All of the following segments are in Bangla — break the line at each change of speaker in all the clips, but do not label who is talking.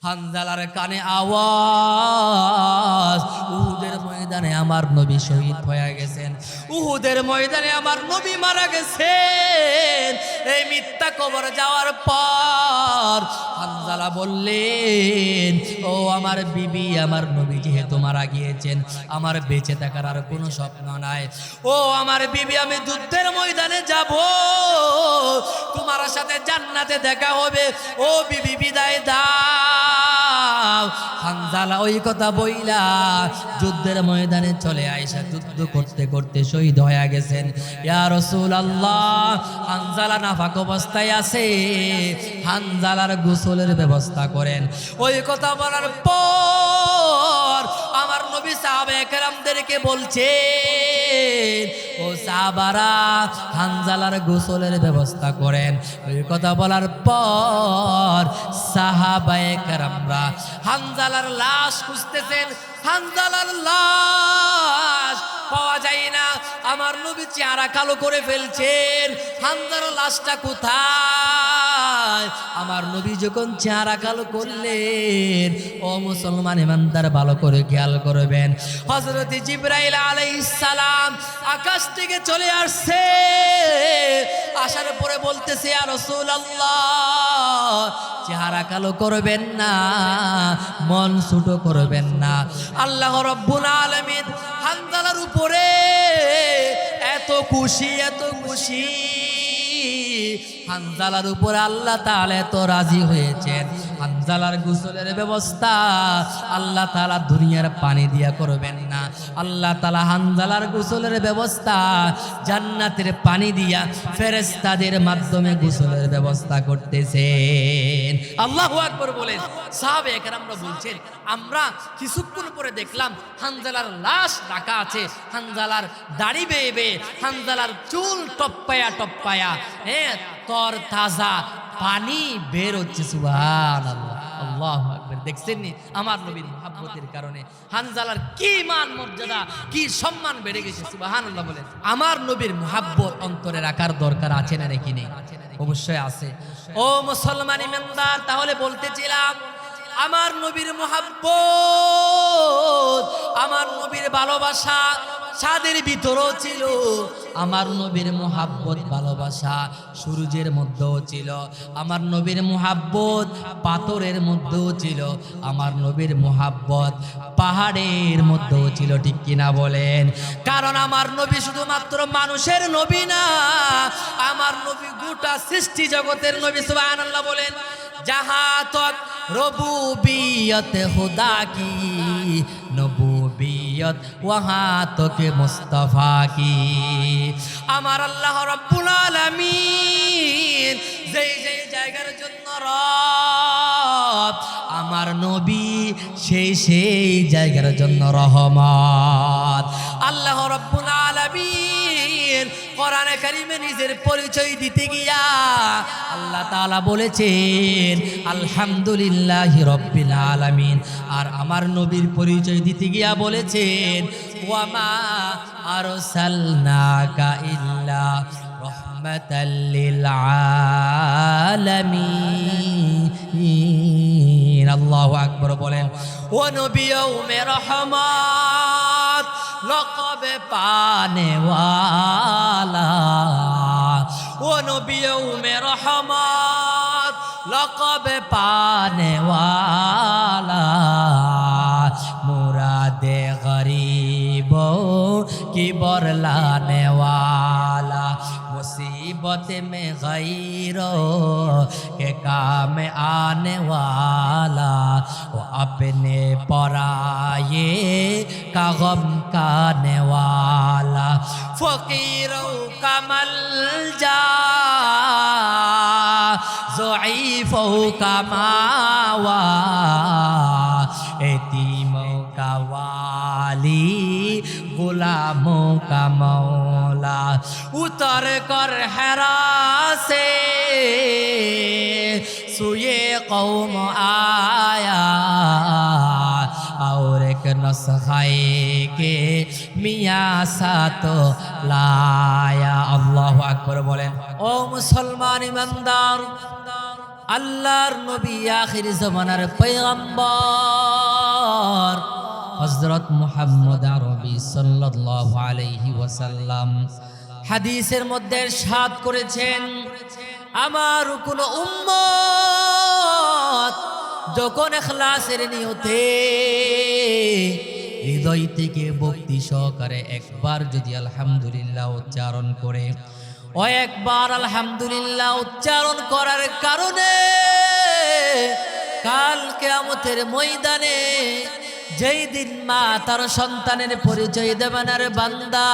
হানজালার কানে আওয়াজ, উহুদের ময়দানে আমার নবী শহীদ হয়ে গেছেন, উহুদের ময়দানে আমার নবী মারা গেছেন। এই মিথ্যা কবর যাওয়ার পর হানজালা বললেন, ও আমার বিবি, আমার নবী যেহেতু মারা গিয়েছেন, আমার বেঁচে থাকার আর কোনো স্বপ্ন নাই। ও আমার বিবি, আমি যুদ্ধের ময়দানে যাব, তোমার সাথে জান্নাতে দেখা হবে। ও বিবি, বিদায় দাও। হানজালা ওই কথা বইলা যুদ্ধের ময়দানে চলে আইসা যুদ্ধ করতে করতে শহীদ হয়ে গেছেন। ইয়া রাসূলুল্লাহ, হানজালা নাফাক অবস্থায় আছে, হানজালার গোসলের ব্যবস্থা করেন। ওই কথা বলার পর আমার নবী সাহাবায়ে কেরামদেরকে বলছেন, ও সাহাবারা, হানজালার গোসলের ব্যবস্থা করেন। ওই কথা বলার পর সাহাবায়ে কেরামরা হানজালার লাশ খুঁজতেছেন, হানজালার লাশ পাওয়া যায় না। আমার নবী চেহারা কালো করে ফেলছেন, হানজালার লাশটা কোথায়? আমার নবী যখন চেহারা কালো করলেন, ও মুসলমান ইমানদার ভালো করে খেয়াল করবেন, হযরত জিবরাইল আলাইহিস সালাম আকাশ থেকে চলে আসছে। আসার পরে বলতেছে, ইয়া রাসূলুল্লাহ, চেহারা কালো করবেন না, মন ছোট করবেন না। আল্লাহ রাব্বুল আলামিন হানজালার উপরে এত খুশি, এত খুশি, হানজালার উপরে আল্লাহ তাআলা এত রাজি হয়েছেন। হানজালার গোসলের ব্যবস্থা আল্লাহ তাআলা দুনিয়ার পানি দিয়া করবেন না, আল্লাহ তাআলা হানজালার গোসলের ব্যবস্থা জান্নাতের পানি দিয়া ফেরেশতাদের মাধ্যমে গোসলের ব্যবস্থা করতেছেন। আল্লাহু আকবার বলেন। সাহাবায়ে কেরামরা বলছেন, আমরা কিছুক্ষণ পরে দেখলাম হানজালার লাশ রাখা আছে, হানজালার দাড়ি বেয়ে বেয়ে, হানজালার চুল টপ্পায়া টপ্পায়া, তর তাজা পানি বের হচ্ছে। সুবহানাল্লাহ, আল্লাহু আকবার। দেখছেন নি আমার নবীর মুহাব্বতের কারণে হানজালার কি মান মর্যাদা, কি সম্মান বেড়ে গেছে। সুবহানাল্লাহ বলেন। আমার নবীর মুহাব্বত অন্তরে রাখার দরকার আছে না নাকি নেই? অবশ্যই আছে। ও মুসলমান ইমানদার, তাহলে বলতেছিলাম, আমার নবীর মুহাব্বত, আমার নবীর ভালোবাসা সাদের ভিতরেও ছিল, আমার নবীর মুহাব্বত ভালোবাসা সূর্যের মধ্যেও ছিল, আমার নবীর মুহাব্বত পাথরের মধ্যেও ছিল, আমার নবীর মুহাব্বত পাহাড়ের মধ্যেও ছিল। ঠিক কিনা বলেন? কারণ আমার নবী শুধুমাত্র মানুষের নবী না, আমার নবী গোটা সৃষ্টি জগতের নবী। সুবহানাল্লাহ বলেন। जहाँ तक रबूबियत खुदा की नबूबियत वहाँ तक मुस्तफ़ा की। আমার আল্লাহ রাব্বুল আলামিন যেই যেই জায়গার জন্য রব, আমার নবী সেই সেই জায়গার জন্য রহমত। আল্লাহ রাব্বুল আলামিন কোরআনে কারিমে নিজের পরিচয় দিতে গিয়া আল্লাহ তাআলা বলেছেন আলহামদুলিল্লাহি রাব্বিল আলামিন, আর আমার নবীর পরিচয় দিতে গিয়া বলেছেন ওয়া মা আরসালনাকা ইল্লা রাহমাতাল লিল আলামিন। আল্লাহু আকবার বলেন। ও নবী উম্মে রহমত लक़ब पाने वाला, वो नबियों में रहमत लक़ब पाने वाला, मुरादे गरीबों की बरलाने वाला, मुसीबत में गैरों के काम आने वाला, वो अपने पराये का गम काने वाला, फकीरों का मलजा ज़ईफ़ों का मावा, यतीमों का वाली गुलामों का मौला, उतर कर हिरा से सुये कौम आया, और एक नस्खाए के मियाँ सातो लाया। अल्लाहु আকবার বলেন। ও মুসলমান ইমানদার, আল্লাহর নবী আখির জামানার পয়গম্বর হযরত মুহাম্মদ আরবি সাল্লাল্লাহু আলাইহি ওয়াসাল্লাম হাদিসের মধ্যে ইরশাদ করেছেন, আমার কোন উম্মত যখন ইখলাসের নিয়তে হৃদয় থেকে ভক্তি সহকারে একবার যদি আলহামদুলিল্লাহ উচ্চারণ করে, ও একবার আলহামদুলিল্লাহ উচ্চারণ করার কারণে কাল কিয়ামতের ময়দানে যেই দিন মা তার সন্তানের পরিচয় দেবে না রে বান্দা,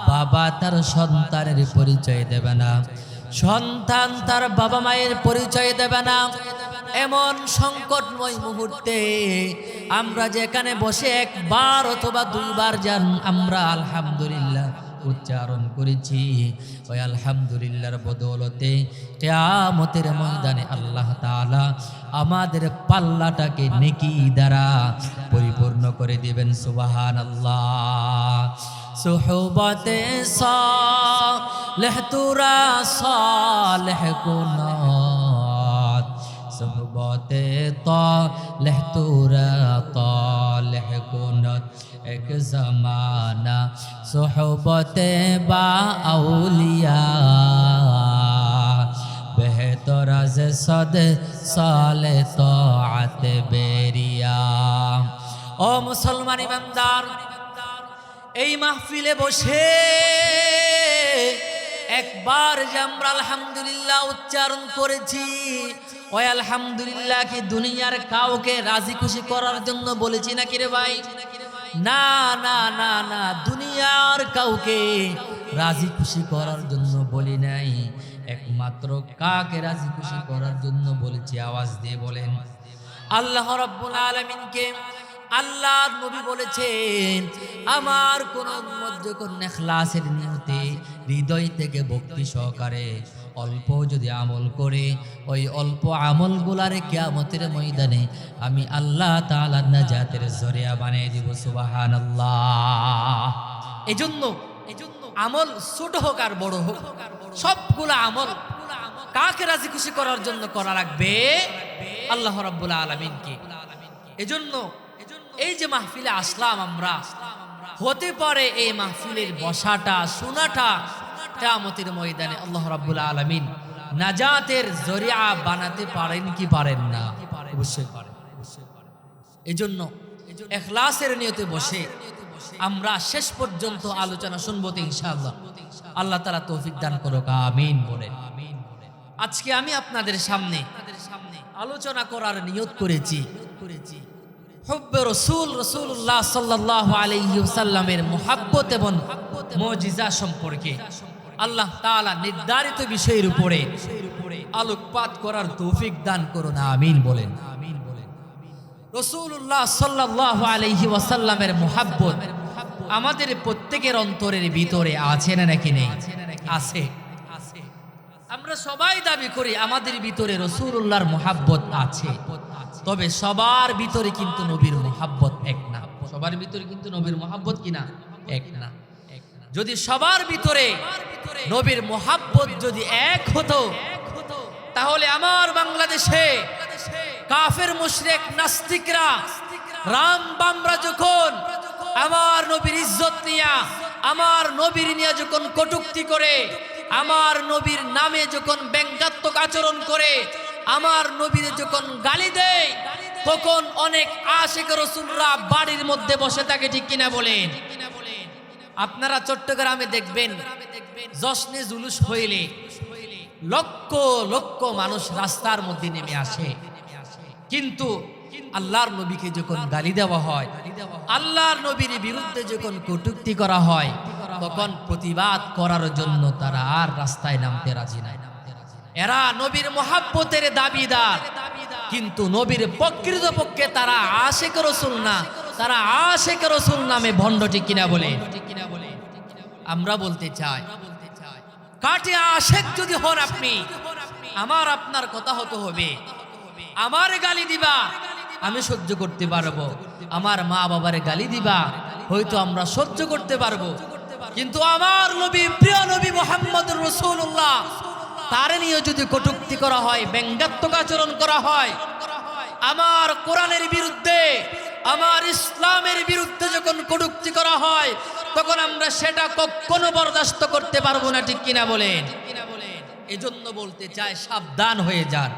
বাবা তার সন্তানের পরিচয় দেবে না, সন্তান তার বাবা মায়ের পরিচয় দেবে না, এমন সংকটময় মুহূর্তে আমরা যেখানে বসে একবার অথবা দুইবার যান আমরা আলহামদুলিল্লাহ উচ্চারণ করেছি, ওই আলহামদুলিল্লাহর বদৌলতে কিয়ামতের ময়দানে আল্লাহ তাআলা আমাদের পাল্লাটাকে নেকি দ্বারা পরিপূর্ণ করে দিবেন। সুবহানাল্লাহ। সুহবতে সালেহ তুরা সালেহ কুনাত, সুহবতে তালেহ তুরা তালেহ কুনাত, এক জমানা সোহবতে বা আউলিয়া বেহতর আজ সদ সালে তাআত বেরিয়া। ও মুসলমান ইমানদার, এই মাহফিলে বসে একবার যে আমরা আলহামদুলিল্লাহ উচ্চারণ করেছি, ওই আলহামদুলিল্লাহ কি দুনিয়ার কাউকে রাজি খুশি করার জন্য বলেছি নাকি রে ভাই? না না না না, দুনিয়ার কাউকে রাজি খুশি করার জন্য বলি নাই, একমাত্র কাকে রাজি খুশি করার জন্য বলেছি? আওয়াজ দিয়ে বলেন। আল্লাহ রাব্বুল আলামিনকে। আল্লাহর নবী বলেছেন, আমার কোন উম্মত যখন ইখলাসের নিয়তে হৃদয় থেকে ভক্তি সহকারে অল্প যদি আমল করে, ওই অল্প আমলগুলারে কিয়ামতের ময়দানে আমি আল্লাহ তাআলা নাজাতের জরিয়া বানিয়ে দিব। সুবহানাল্লাহ। এজন্য আমল ছোট হোক আর বড় হোক, সবগুলা আমল কাকে রাজি খুশি করার জন্য করা লাগবে? আল্লাহ রাব্বুল আলামিনকে। এজন্য এই যে মাহফিলে আসলাম আমরা, হতে পারে এই মাহফিলের বসাটা শোনাটা কিয়ামতের ময়দানে আল্লাহ রাব্বুল আলামিন নাজাতের জরিয়া বানাতে পারেন কি পারেন না? অবশ্যই পারেন। এজন্য ইখলাসের নিয়তে বসে আমরা শেষ পর্যন্ত আলোচনা শুনবো তো ইনশাআল্লাহ। আল্লাহ তাআলা তৌফিক দান করুক, আমিন বলেন। আজকে আমি আপনাদের সামনে আলোচনা করার নিয়ত করেছি হুব্বে রাসূল রাসূলুল্লাহ সাল্লাল্লাহু আলাইহি ওয়াসাল্লামের মুহাব্বত এবং মুজিজা সম্পর্কে। আল্লাহ তাআলা নির্ধারিত বিষয়ের উপরে আলোকপাত করার তৌফিক দান করুন, আমিন বলেন। রাসূলুল্লাহ সাল্লাল্লাহু আলাইহি ওয়াসাল্লামের মুহাব্বত আমাদের প্রত্যেকের অন্তরের ভিতরে আছে না নাকি নেই? আছে। আমরা সবাই দাবি করি আমাদের ভিতরে রাসূলুল্লাহর মুহাব্বত আছে, তবে সবার ভিতরে কিন্তু নবীর মুহাব্বত এক না। সবার ভিতরে কিন্তু নবীর মুহাব্বত কিনা এক না। যদি সবার ভিতরে নবীর মুহাব্বত যদি এক হতো, তাহলে আমার বাংলাদেশে কাফের মুশরিক নাস্তিকরা রাম বামরা যখন আমার নবীর ইজ্জত নিয়া, আমার নবীর নিয়ে যখন কটূক্তি করে, আমার নবীর নামে যখন ব্যঙ্গাত্মক আচরণ করে, আমার নবীর যখন গালি দেয়, তখন অনেক আশিক রাসূলরা বাড়ির মধ্যে বসে থাকে, ঠিক কিনা বলেন? আপনারা চট্টগ্রামে দেখবেন জশ্নে জুলুস হইলে লক্ষ লক্ষ মানুষ রাস্তার মধ্যে নেমে আসে, কিন্তু আল্লাহর নবীকে যখন গালি দেওয়া হয়, আল্লাহর নবীর বিরুদ্ধে যখন কটূক্তি করা হয়, তখন প্রতিবাদ করার জন্য তারা আর রাস্তায় নামতে রাজি নাই। এরা নবীর মুহাব্বতের দাবিদার, কিন্তু নবীর প্রকৃতপক্ষে তারা আশিক রাসূল না, তারা আশিক রাসূল নামে ভণ্ড, ঠিক কিনা বলে? আমরা বলতে চাই, কাটে আশিক যদি হন আপনি, আমার আপনার কথা হতে হবে, আমার গালি দিবা আমি সহ্য করতে পারবো, আমার মা বাবার গালি দিবা হয়তো আমরা সহ্য করতে পারবো, কিন্তু আমার নবী, প্রিয় নবী মুহাম্মদুর রাসূলুল্লাহ তার নিয়ে যদি কটূক্তি করা হয়, ব্যঙ্গাত্মক আচরণ করা হয়, আমার কোরআনের বিরুদ্ধে, আমার ইসলামের বিরুদ্ধে যখন কটূক্তি করা হয়, তখন আমরা সেটা কখনো বরদাস্ত করতে পারবো না। ঠিক কিনা বলেন? এজন্য বলতে চাই, সাবধান হয়ে যান।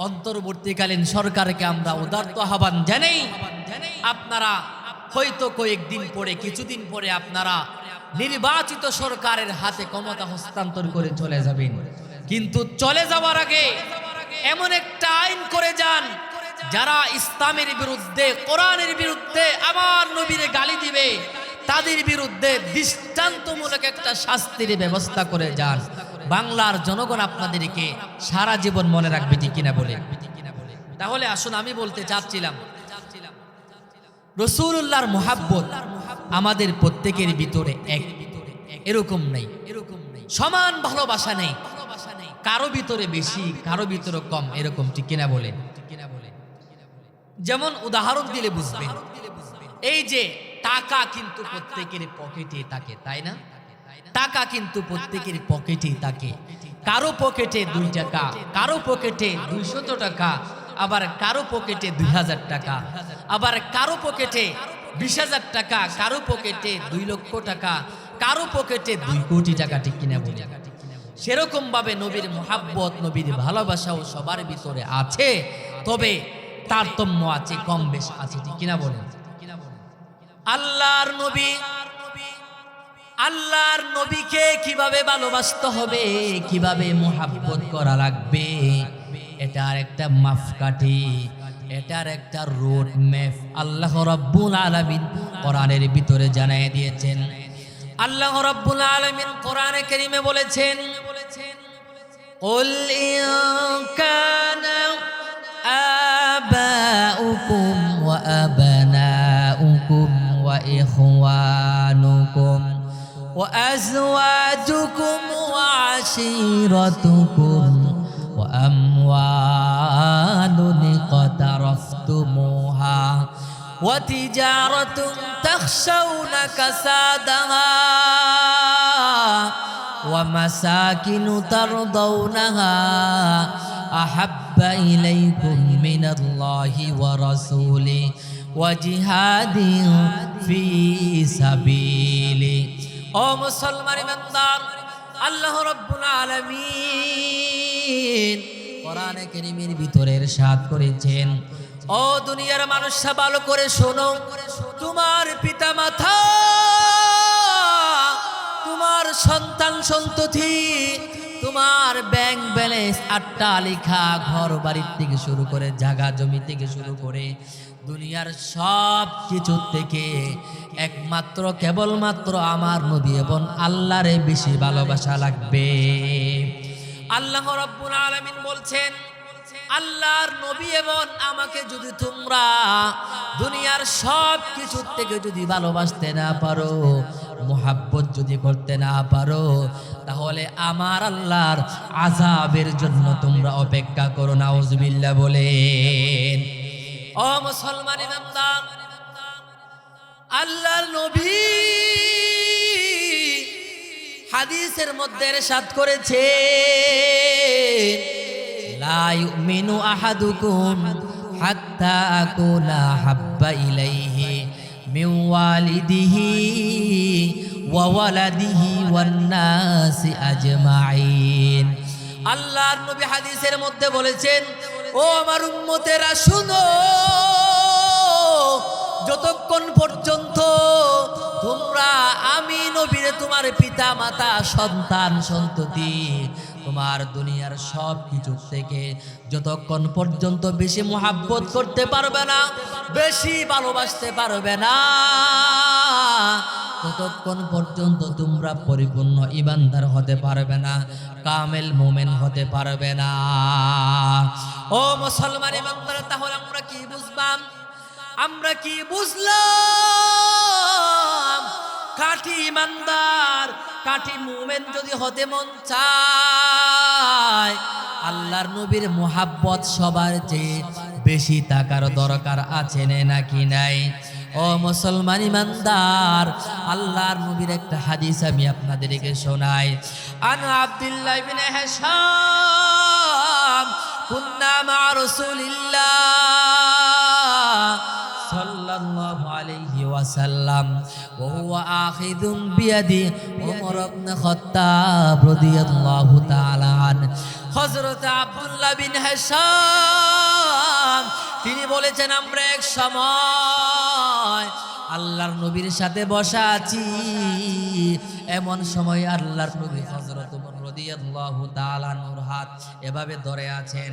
অন্তর্বর্তীকালীন সরকারকে আমরা উদারত আহ্বান জানাই, আপনারা হয়তো কয়েকদিন পরে, কিছুদিন পরে আপনারা নির্বাচিত সরকারের হাতে ক্ষমতা হস্তান্তর করে চলে যাবেন, কিন্তু চলে যাওয়ার আগে এমন একটা আইন করে যান, যারা ইসলামের বিরুদ্ধে, কোরআনের বিরুদ্ধে, আমার নবীর গালি দিবে, তাদের বিরুদ্ধে দৃষ্টান্তমূলক একটা শাস্তির ব্যবস্থা করে যান। বাংলার জনগণ আপনাদেরকে সারা জীবন মনে রাখবে। ঠিক কিনা বলে? তাহলে আসুন, আমি বলতে চাচ্ছিলাম, রাসূলুল্লাহর মুহাব্বত আমাদের প্রত্যেকের ভিতরে এরকম নেই, সমান ভালোবাসা নেই, কারো ভিতরে বেশি, কারো ভিতরে কম, এরকম। ঠিক কিনা বলেন? যেমন উদাহরণ দিলে বুঝবেন, এই যে টাকা কিন্তু প্রত্যেকের পকেটে থাকে, তাই না? টাকা কিন্তু প্রত্যেকের পকেটে থাকে। কারো পকেটে 2 টাকা, কারো পকেটে 200 টাকা, আবার কারো পকেটে 2000 টাকা, আবার কারো পকেটে 20,000 টাকা, কারো পকেটে 2 লক্ষ টাকা, কারো পকেটে 2 কোটি টাকা। ঠিক কিনা বলি? সেরকম ভাবে নবীর মুহাব্বত, নবীর ভালোবাসাও সবার ভিতরে আছে, তবে তারতম্য আছে, কম বেশ আছে। ঠিক কিনা বলেন? আল্লাহর নবী, আল্লাহর নবীকে কিভাবে ভালোবাসতে হবে, কিভাবে মুহাব্বত করা লাগবে, এটার একটা মাপকাঠি, এটার একটা রোড ম্যাপ আল্লাহ রাব্বুল আলামিন কোরআনের ভিতরে জানিয়ে দিয়েছেন। আল্লাহ রাব্বুল আলামিন কোরআনে কারীমে বলেছেন, কুল ইন কানা আবাউকুম ওয়া আবনাউকুম ওয়া ইখওয়ানুকুম ওয়া আজওয়াজুকুম ওয়া আশীরাতুকুম ওয়া আমওয়ালুন ইqtaraftumuha ওয়া তিজারাতুন তাখশাউনা কাসাদাহা ওয়া মাসাকিনু তারদাউনাহা আহাব্বা ইলাইকুম মিনাল্লাহি ওয়া রাসূলিহি ওয়া জিহাদিন ফি সাবিলি। ও মুসলমান ইমানদার, আল্লাহ রাব্বুল আলামিন কোরআনে কারীমের ভিতরে ইরশাদ করেছেন, ও দুনিয়ার মানুষরা ভালো করে শোনো, তোমার পিতামাতা, তোমার সন্তান সন্ততি, তোমার ব্যাংক ব্যালেন্স, অট্টালিকা, ঘর বাড়ির থেকে শুরু করে, জায়গা জমি থেকে শুরু করে, দুনিয়ার সব কিছু থেকে একমাত্র কেবলমাত্র আমার নবী এবং আল্লাহরে বেশি ভালোবাসা লাগবে। আল্লাহ রাব্বুল আলামিন বলছেন, আল্লাহর নবী এবং আমাকে যদি তোমরা দুনিয়ার সব কিছু থেকে যদি ভালোবাসতে না পারো, মুহাব্বত যদি করতে না পারো, তাহলে আমার আল্লাহর আযাবের জন্য তোমরা অপেক্ষা করো। নাউযুবিল্লাহ বলেন। ও মুসলমান ইমানদার, আল্লাহর নবী হাদিসের মধ্যে ইরশাদ করেছে, লা ইউমিনু আহাদুকুম হাত্তা আকুনা হাব্বা ইলাইহি মিন ওয়ালিদিহি ওয়া ওয়ালাদিহি ওয়ান নাসি আজমাইন। আল্লাহর নবী হাদিসের মধ্যে বলেছেন, ও আমার উম্মতেরা শুনো, যতক্ষণ পর্যন্ত তোমরা আমি নবীরে তোমার পিতা মাতা, সন্তান সন্ততি, তোমার দুনিয়ার সব কিছু থেকে যতক্ষণ পর্যন্ত বেশি মুহাব্বত করতে পারবে না, বেশি ভালোবাসতে পারবে না, ততক্ষণ পর্যন্ত তোমরা পরিপূর্ণ ঈমানদার হতে পারবে না, কামেল মুমিন হতে পারবে না। ও মুসলমান ঈমানদার, তাহলে আমরা কি বুঝলাম? আমরা কি বুঝলাম? কাঠি ঈমানদার, কাঠি মুমিন যদি হতে মন চায়, আল্লাহর নবীর মুহাব্বত সবার চেয়ে বেশি থাকার দরকার আছে নাকি নাই? ও মুসলমান ইমানদার, আল্লাহর নবীর একটা হাদিস আমি আপনাদেরকে শোনাই। আন আব্দুল্লাহ ইবনে হিশাম কুন্না মা রাসূলিল্লাহ সাল্লাল্লাহু আলাইহি ওয়াসাল্লাম ওয়া হুয়া আখিযুম বিয়াদি ওমর ইবনে খাত্তাব রাদিয়াল্লাহু তাআলা আন। হযরত আব্দুল্লাহ বিন হিশাম তিনি বলেছেন, আমরা এক সময় আল্লাহর নবীর সাথে বসা আছি, এমন সময় আল্লাহর নবী হযরত ওমর রাদিয়াল্লাহু তাআলা নূর হাত এভাবে ধরে আছেন।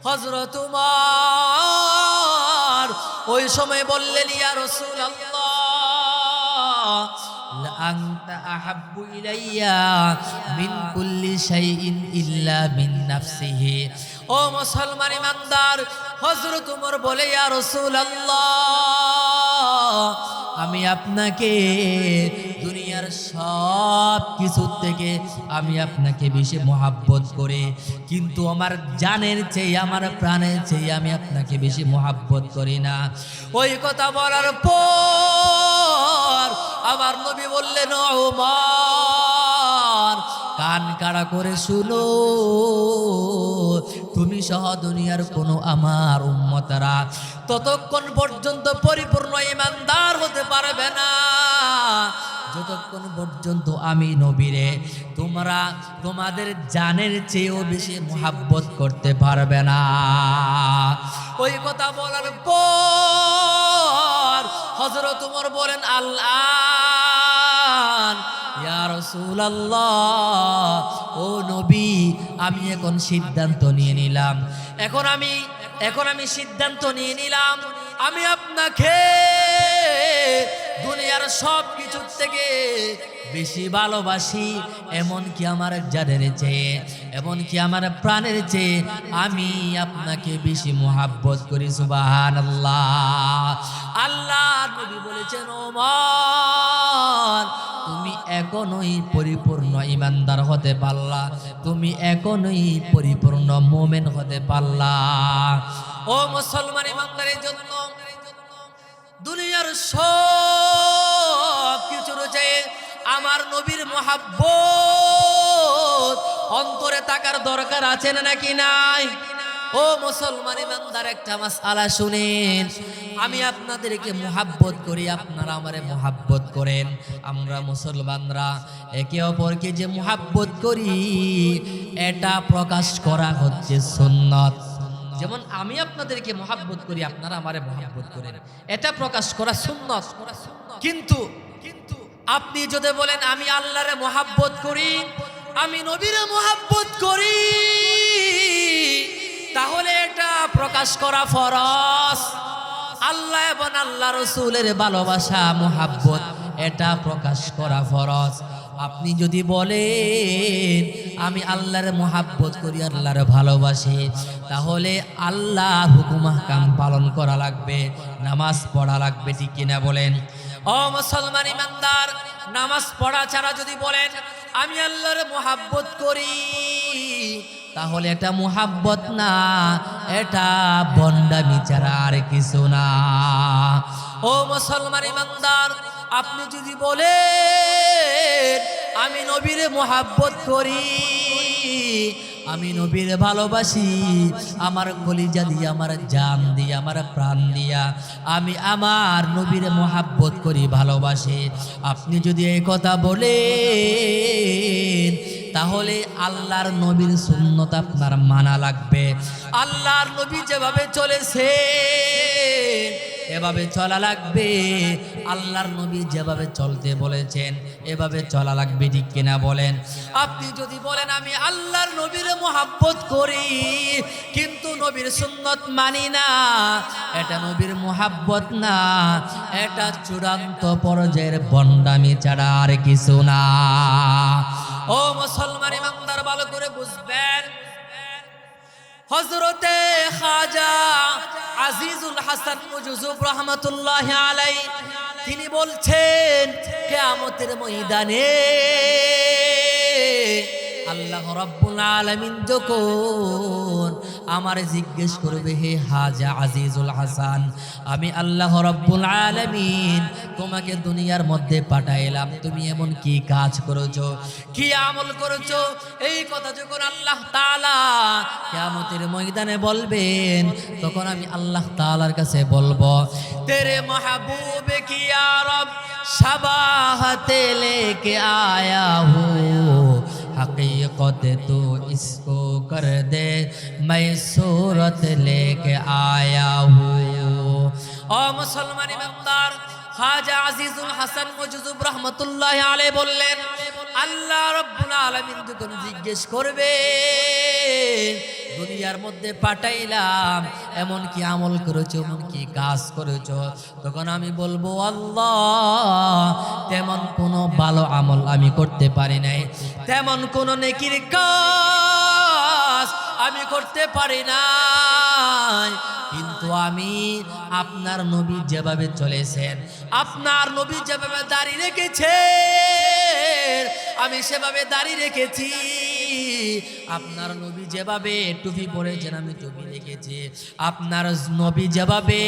হযরত ওমর ওই সময় বললেন, ইয়া রাসূলুল্লাহ লা আনতা আহাব্বু ইলাইয়া মিন কুল্লি শাইইন ইল্লা মিন নাফসিহি। ও মুসলমান ইমানদার, হযরত ওমর বলে, ইয়া রাসূলুল্লাহ আমি আপনাকে দুনিয়ার সব কিছু থেকে আমি আপনাকে বেশি মহাব্বত করি, কিন্তু আমার জানের চেয়ে আমার প্রাণের চেয়ে আমি আপনাকে বেশি মহাব্বত করি না। ওই কথা বলার পর আমার নবী বললেন, ওমর কান কাড়া করে শুনো, তুমি সহ দুনিয়ার কোনো আমার উম্মতরা ততক্ষণ পর্যন্ত পরিপূর্ণ ঈমানদার হতে পারবে না যতক্ষণ পর্যন্ত আমি নবীরে তোমরা তোমাদের জানের চেয়েও বেশি মুহাব্বত করতে পারবে না। ওই কথা বলার পর হযরত ওমর বলেন, আল্লাহ ইয়া রাসূলুল্লাহ, ও নবী আমি এখন সিদ্ধান্ত নিয়ে নিলাম, এখন আমি সিদ্ধান্ত নিয়ে নিলাম, আমি আপনাকে দুনিয়ার সব কিছুর থেকে বেশি ভালোবাসি, এমনকি আমার জানের চেয়ে, এমনকি আমার প্রাণের চেয়ে আমি আপনাকে বেশি মুহাব্বত করি। সুবহানাল্লাহ। আল্লাহ নবী বলেছেন, ওমর তুমি এখনোই পরিপূর্ণ ঈমানদার হতে পারলা, তুমি এখনোই পরিপূর্ণ মুমিন হতে পারলা। ও মুসলমান ঈমানদারের জন্য দুনিয়ার সব কিছুর চেয়ে আমার নবীর মুহাব্বত অন্তরে থাকার দরকার আছে না নাকি নাই? ও মুসলমান ইমানদার, একটা মাসআলা শুনেন, আমি আপনাদেরকে মুহাব্বত করি, আপনারা আমারে মুহাব্বত করেন। আমরা মুসলমানরা একে অপরকে যে মুহাব্বত করি এটা প্রকাশ করা হচ্ছে সুন্নাত। যেমন আমি আপনাদেরকে মুহাব্বত করি, আপনারা আমারে মুহাব্বত করেন, এটা প্রকাশ করা সুন্নাত। কিন্তু আপনি যদি বলেন আমি আল্লাহরে মুহাব্বত করি, আমি নবীরে মুহাব্বত করি, তাহলে এটা প্রকাশ করা ফরজ। আল্লাহ এবং আল্লাহ রাসূলের ভালোবাসা মুহাব্বত এটা প্রকাশ করা ফরজ। আপনি যদি বলেন আমি আল্লাহর মুহাব্বত করি, আল্লাহর ভালোবাসি, তাহলে আল্লাহর হুকুম আহকাম পালন করা লাগবে, নামাজ পড়া লাগবে, ঠিক কিনা বলেন? ও মুসলমান ইমানদার, নামাজ পড়া ছাড়া যদি বলেন আমি আল্লাহর মুহাব্বত করি, তাহলে এটা মুহাব্বত না, এটা বন্ডামি ছাড়া আর কিছু না। ও মুসলমান ইমানদার, আপনি যদি বলেন আমি নবীরে মুহাব্বত করি, আমি নবীরে ভালোবাসি, আমার কলিজা দিয়া, আমার জান দিয়া, আমার প্রাণ দিয়া আমি আমার নবীরে মুহাব্বত করি, ভালোবাসি, আপনি যদি এই কথা বলেন তাহলে আল্লাহর নবীর সুন্নত আপনার মানা লাগবে। আল্লাহর নবী যেভাবে চলেছে এভাবে চলা লাগবে, আল্লাহর নবী যেভাবে চলতে বলেছেন এভাবে চলা লাগবে, ঠিক কিনা বলেন? আপনি যদি বলেন আমি আল্লাহর নবীর মুহাব্বত করি কিন্তু নবীর সুন্নত মানি না, এটা নবীর মুহাব্বত না, এটা চূড়ান্ত পর্যায়ের বন্ডামি ছাড়া আর কিছু না। ও মুসলমান ইমানদার, ভালো করে বুঝবেন, হযরতে খাজা আজিজুল হাসান মুজুজুব রহমাতুল্লাহি আলাইহি তিনি বলছেন, কিয়ামতের ময়দানে আল্লাহ রাব্বুল আলামিন যখন আমারে জিজ্ঞেস করবে, হে হাজা আজিজুল হাসান, আমি আল্লাহ রাব্বুল আলামিন তোমাকে দুনিয়ার মধ্যে পাঠাইলাম, তুমি এমন কি কাজ করেছো, কি আমল করেছো? এই কথা যখন আল্লাহ তাআলা কিয়ামতের ময়দানে বলবেন, তখন আমি আল্লাহ তাআলার কাছে বলবো, তেরে মাহবুব কি ইয়া রব शबाहत लेके आया हूँ, हकीकत तो इसको कर दे, मैं सूरत लेके आया हूँ। ओ मुसलमान इमानदार, खाजा আজিজুল হাসান মজুজুব রহমতুল্লাহ আলাইহি বললেন, আল্লাহ রাব্বুল আলামিন যখন জিজ্ঞেস করবে, দুনিয়ার মধ্যে পাঠাইলাম, এমন কি আমল করেছো, এমন কি কাজ করেছো? তখন আমি বলবো, আল্লাহ তেমন কোনো ভালো আমল আমি করতে পারি নাই, তেমন কোনো নেকির কাজ আমি করতে পারি নাই, কিন্তু আমি আপনার নবী যেভাবে চলেছেন, আপনার নবী যেভাবে দাড়ি রেখেছেন, আমি সেভাবে দাড়ি রেখেছি। আপনার নবী যেভাবে টুপি পরেছেন, আমি টুপি রেখেছি। আপনার নবী যেভাবে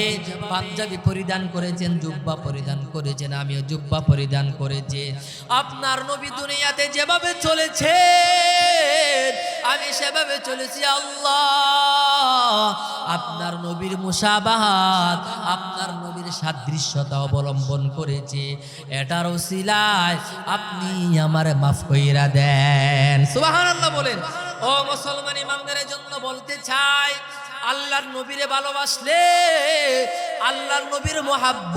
পাঞ্জাবি পরিধান করেছেন, জুব্বা পরিধান করেছেন, আমিও জুব্বা পরিধান করেছি। আপনার নবী দুনিয়াতে যেভাবে চলেছে, আমি সেভাবে চলেছি। আল্লাহ আপনার নবীর মুসাবাহাত, আপনার নবীর সাদৃশ্যতা অবলম্বন করেছে, এটার ওসিলায় আপনি আমার মাফ কইরা দেন। সুবহানাল্লাহ বলেন। ও মুসলমান ইমানদের জন্য বলতে চাই, আল্লাহর নবীরে ভালোবাসলে আল্লাহর নবীর মুহাব্বত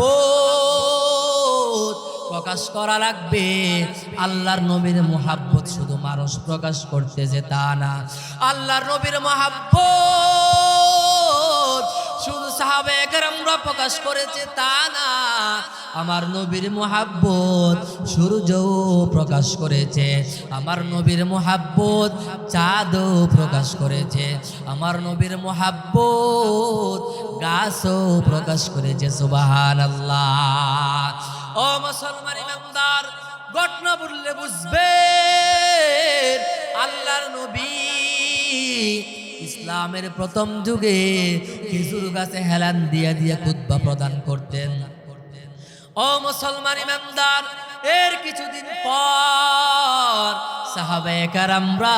প্রকাশ করা লাগবে। আল্লাহর নবীর মুহাব্বত শুধু মানুষ প্রকাশ করতেছে তা না, আল্লাহর নবীর মুহাব্বত শুধু সাহাবায়ে কেরামরা প্রকাশ করেছে তা না, আমার নবীর মুহাব্বত সূর্যও প্রকাশ করেছে, আমার নবীর মুহাব্বত চাঁদও প্রকাশ করেছে, আমার নবীর মুহাব্বত গাছও প্রকাশ করেছে। সুবহানাল্লাহ। ও মুসলমান ইমানদার, ঘটনা বললে বুঝবেন, আল্লাহর নবী ইসলামের প্রথম যুগে খেজুর গাছে হেলান দিয়ে দিয়ে খুতবা প্রদান করতেন। ও মুসলমান ইমানদার, এর কিছুদিন পর সাহাবায়ে কেরামরা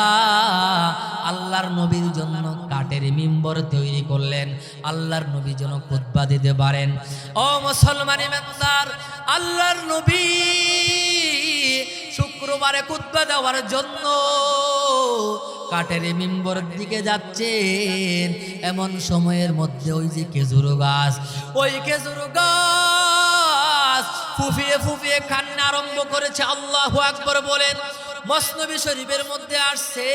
আল্লাহর নবীর জন্য কাঠের মিম্বর তৈরি করলেন, আল্লাহর নবী যেন খুতবা দিতে পারেন। ও মুসলমান ইমানদার, আল্লাহর নবী শুক্রবারে খুতবা দেওয়ার জন্য কাঠের মিম্বরের দিকে যাচ্ছেন, এমন সময়ের মধ্যে ওই যে খেজুর গাছ, ওই খেজুর গাছ ফুফিয়ে ফুফিয়ে কান্না আরম্ভ করেছে। আল্লাহু আকবার বলেন। মসনবী শরীফের মধ্যে আসছে,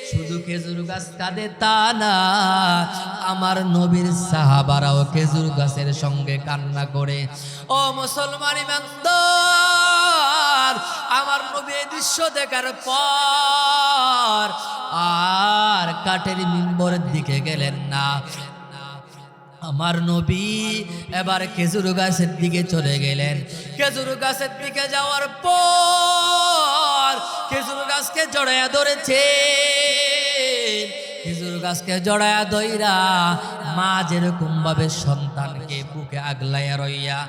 শুধু খেজুর গাছ কাঁদে তা না, আমার নবীর সাহাবারাও খেজুর গাছের সঙ্গে কান্না করে। ও মুসলমান ইমানদার, আমার নবী এই দৃশ্য দেখার পর আর কাঠের মিম্বরের দিকে গেলেন না, আমার নবী এবার খেজুর গাছের দিকে চলে গেলেন। খেজুর গাছের দিকে যাওয়ার পর খেজুর গাছকে জড়ায়া ধরেছে, খেজুর গাছকে জড়ায়া ধইরা মা যেরকম ভাবে সন্তানকে বুকে আগলাইয়া রইয়া,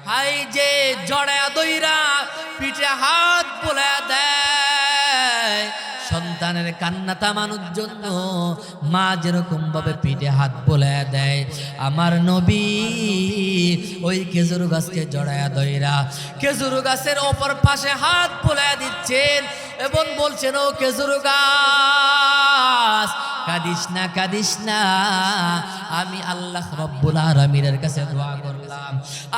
হাই যে জড়ায়া ধইরা পিঠে হাত বোলায়া দেয়, সন্তানের কান্না থামানোর জন্য মা যেরকম ভাবে পিঠে হাত বোলায়া দেয়, আমার নবী ওই খেজুর গাছকে জড়ায়া ধইরা খেজুর গাছের অপর পাশে হাত বোলায়া দিচ্ছেন এবং বলছেন, ও খেজুর গাছ কাঁদিস না, কাঁদিস না, আমি আল্লাহ রব্বুল আলামিনের কাছে দোয়া করলাম,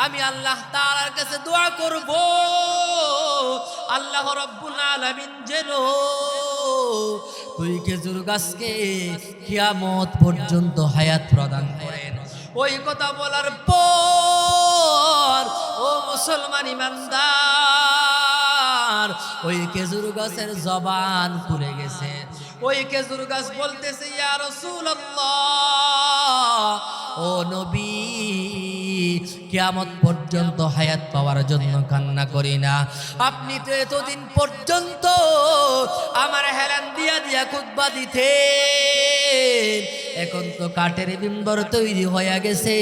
আমি আল্লাহ তাআলার কাছে দোয়া করব, আল্লাহ রব্বুল আলামিন যেন তুই খেজুর গাছকে কিয়ামত পর্যন্ত হায়াত প্রদান করেন। ওই কথা বলার পর ও মুসলমান ইমানদার, ওই খেজুর গাছের জবান খুলে গেছে। ওই খেজুর গাছ বলতেছে, ইয়া রাসূলুল্লাহ, ও নবী কিয়ামত পর্যন্ত হায়াত পাওয়ার জন্য কান্না করি না? আপনি তো এতদিন পর্যন্ত আমার হেলান দিয়া দিয়া খুতবা দিতেন, এখন তো কাঠের মিম্বর তৈরি হয়ে গেছে,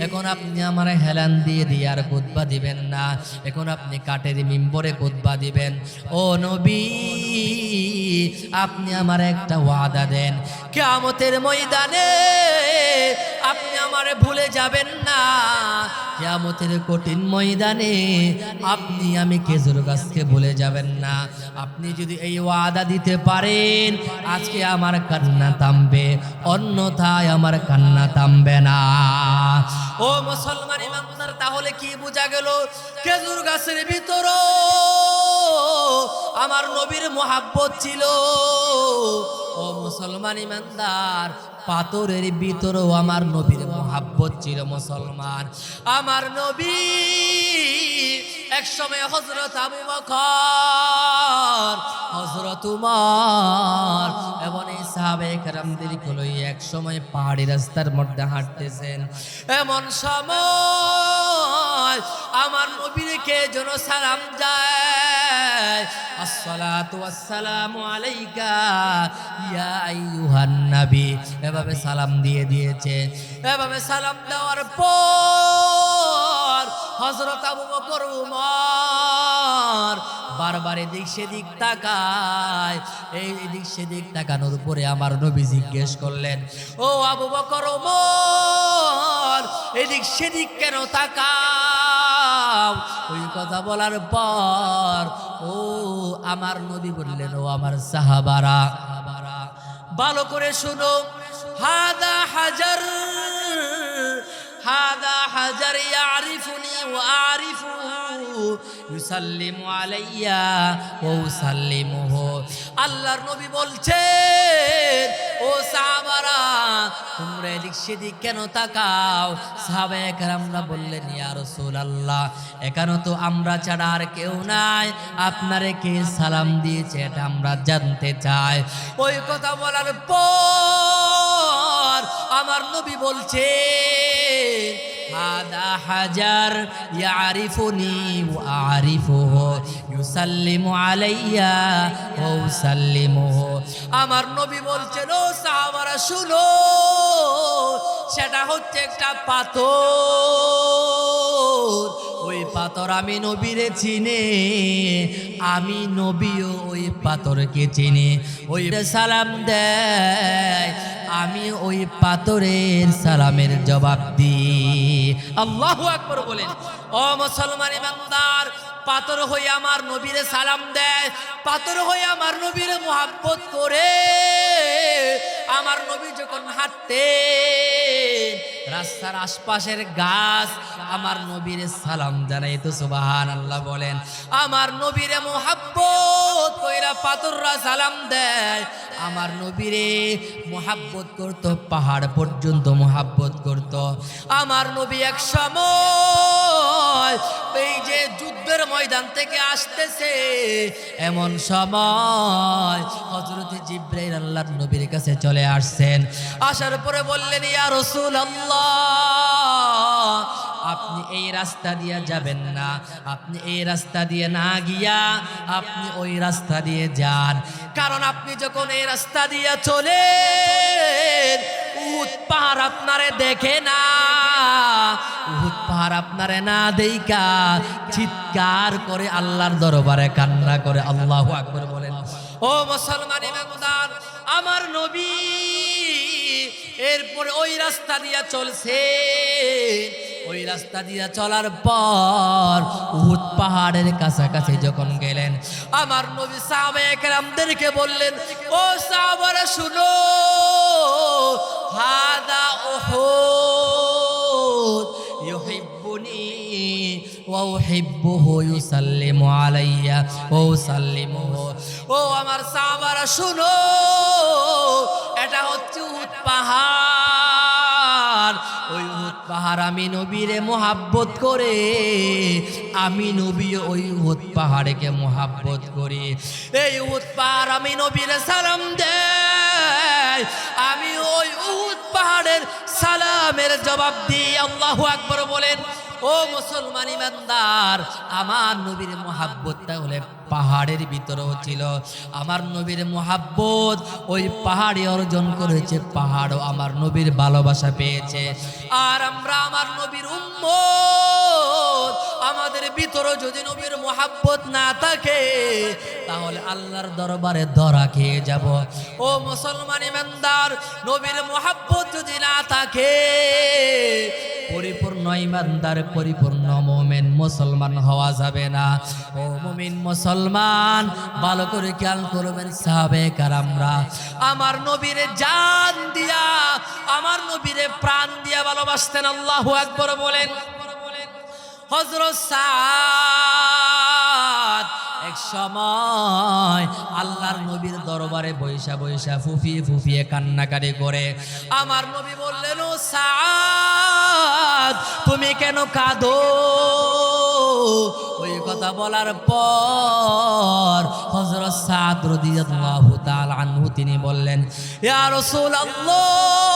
এখন আপনি আমার হেলান দিয়ে দিয়ে আর খুতবা দিবেন না, এখন আপনি কাঠের মিম্বরে খুতবা দিবেন। ও নবী, আপনি আমার একটা ওয়াদা দেন, কিয়ামতের ময়দানে আপনি আমারে ভুলে যাবেন না, কিয়ামতের কঠিন ময়দানে আপনি আমি খেজুর গাছকে ভুলে যাবেন না। আপনি যদি এই ওয়াদা দিতে পারেন, আজকে আমার কান্না থামবে, অন্যথায় আমার কান্না থামবে না। ও মুসলমান ইমানদার, তাহলে কি বোঝা গেল? খেজুর গাছের ভিতর আমার নবীর মোহাব্বত ছিল। ও মুসলমান ইমানদার, পাথরের ভিতরেও আমার নবীর মোহাব্বত ছিল। মুসলমান, আমার নবী একসময় হযরত আবু বকর, হযরত উমর এবং এই সাহাবায়ে কেরামদেরকে লইয়া একসময় পাহাড়ি রাস্তার মধ্যে হাঁটতেছেন। এমন সময় আমার নবীকে যেন সালাম যায়, আসসালাতু ওয়াসসালামু আলাইকা ইয়া আইয়ুহান নবী, এভাবে সালাম দিয়ে দিয়েছে। এভাবে সালাম দেওয়ার পর হযরত আবু বকর উমর বারবার এদিক সেদিক তাকায়। এই এদিক সেদিক তাকানোর পরে আমার নবী জিজ্ঞেস করলেন, ও আবু বকর উমর, এদিক সেদিক কেন তাকাও? ওই কথা বলার পর ও আমার নবী বললেন, ও আমার সাহাবারা, ভালো করে শুনো, হাদা হাজার, হাদা হাজার ইয়ারিফুনি ওয়া আরিফুহু, ইউসাল্লিমু আলাইয়া ওয়া উসাল্লিমুহু। আল্লাহর নবী বলছেন, ও সাহাবারা, তোমরা এদিক সেদিক কেন তাকাও? সাহাবায়ে কেরামরা বললেন, ইয়া রাসূলুল্লাহ, এখানে তো আমরা ছাড়া আর কেউ নাই, আপনারে কে সালাম দিয়েছে এটা আমরা জানতে চাই। ওই কথা বলার পর আমার নবী বলছে, হাদা হাজার ইয়ারিফুনি ওয়া আরিফুহু, ইউসাল্লিমু আলাইয়া ওয়া উসাল্লিমুহু। আমার নবী বলছেন, ও সাহাবারা শুনো, সেটা হচ্ছে একটা পাথর। ওই পাথর আমি নবীরে চিনি, আমি নবীও ওই পাথরকে চিনি। ওই সালাম দেয়, আমি ওই পাথরের সালামের জবাব দিই। আল্লাহু আকবার বলেন। ও মুসলমান ইমানদার, পাথর হয়ে আমার নবীরে সালাম দেয়, পাথর হয়ে আমার নবীরে মুহাব্বত করে। আমার নবী যখন হাঁটতেন, রাস্তার আশপাশের গাছ আমার নবীরে সালাম জানাই, তো সুবহানাল্লাহ বলেন। আমার নবীরে মুহাব্বত কইরা পাথররা সালাম দেয়। আমার নবীরে মুহাব্বত করত, পাহাড় পর্যন্ত মুহাব্বত করত। আমার নবী এক সময় এই যে যুদ্ধের ময়দান থেকে আসতেছে, এমন সময় হযরত জিবরাইল আল্লাহর নবীর কাছে চলে আসছেন। আসার পরে বললেন, ইয়া রাসূলুল্লাহ, আপনি এই রাস্তা দিয়ে যাবেন না, আপনি এই রাস্তা দিয়ে না গিয়া আপনি ওই রাস্তা দিয়ে যান। কারণ আপনি যখন এই রাস্তা দিয়ে চলেন, উহুদ পাহাড় আপনারে দেখে না, উহুদ পাহাড় আপনারে না দেইকা চিৎকার করে আল্লাহর দরবারে কান্না করে। আল্লাহু আকবার বলেন। ও মুসলমান ইমানদার, আমার নবী এরপরে ওই রাস্তা দিয়া চলছে। ওই রাস্তা দিয়া চলার পর উহুদ পাহাড়ের কাছাকাছি যখন গেলেন, আমার নবী সাহাবায়ে কেরামদেরকে বললেন, ও সাহাবারা শুনো, হাদা উহুদ ইউহিব্বুনি ওয়া উহিব্বুহু, ইউসাল্লিমু আলাইয়া ওয়া উসাল্লিমুহু। ও আমার সাহাবারা শুনো, এটা হচ্ছে উহুদ পাহাড়। ওই উহুদ পাহাড় আমি নবীরে মুহাব্বত করে, আমি নবী ওই উহুদ পাহাড়কে মুহাব্বত করি। এই উহুদ পাহাড় আমি নবীরে সালাম দেয়, আমি ওই উহুদ পাহাড়ের সালাম সালামের জবাব দিই। আল্লাহু আকবার বলেন। ও মুসলমান ইমানদার, আমার নবীর মুহাব্বত তাহলে পাহাড়ের ভিতরেও ছিল। আমার নবীর মুহাব্বত ওই পাহাড়ে অর্জন করেছে, পাহাড়ও আমার নবীর ভালোবাসা পেয়েছে। আর আমরা আমার নবীর উম্মত, আমাদের ভিতরে যদি নবীর মুহাব্বত না থাকে তাহলে আল্লাহর দরবারে ধরা খেয়ে যাব। ও মুসলমান ইমানদার, নবীর মুহাব্বত যদি না থাকে, পরিপূর্ণ ইমানদার, পরিপূর্ণ মুমিন মুসলমান হওয়া যাবে না। ও মুমিন মুসলমান, ভালো করে খেয়াল করবেন, সাহাবে কারামরা আমার নবীরে জান দিয়া, আমার নবীরে প্রাণ দিয়া ভালোবাসতেন। আল্লাহু আকবার বলেন। হযরত সাদ এক সময় আল্লাহর নবীর দরবারে বৈশা বৈশা ফুফিয়ে ফুফিয়ে কান্নাকারি করে। আমার নবী বললেন, ও সাদ, তুমি কেন কাঁদো? ওই কথা বলার পর হযরত সাদ রাদিয়াল্লাহু তাআলা আনহু তিনি বললেন, ইয়া রাসূলুল্লাহ,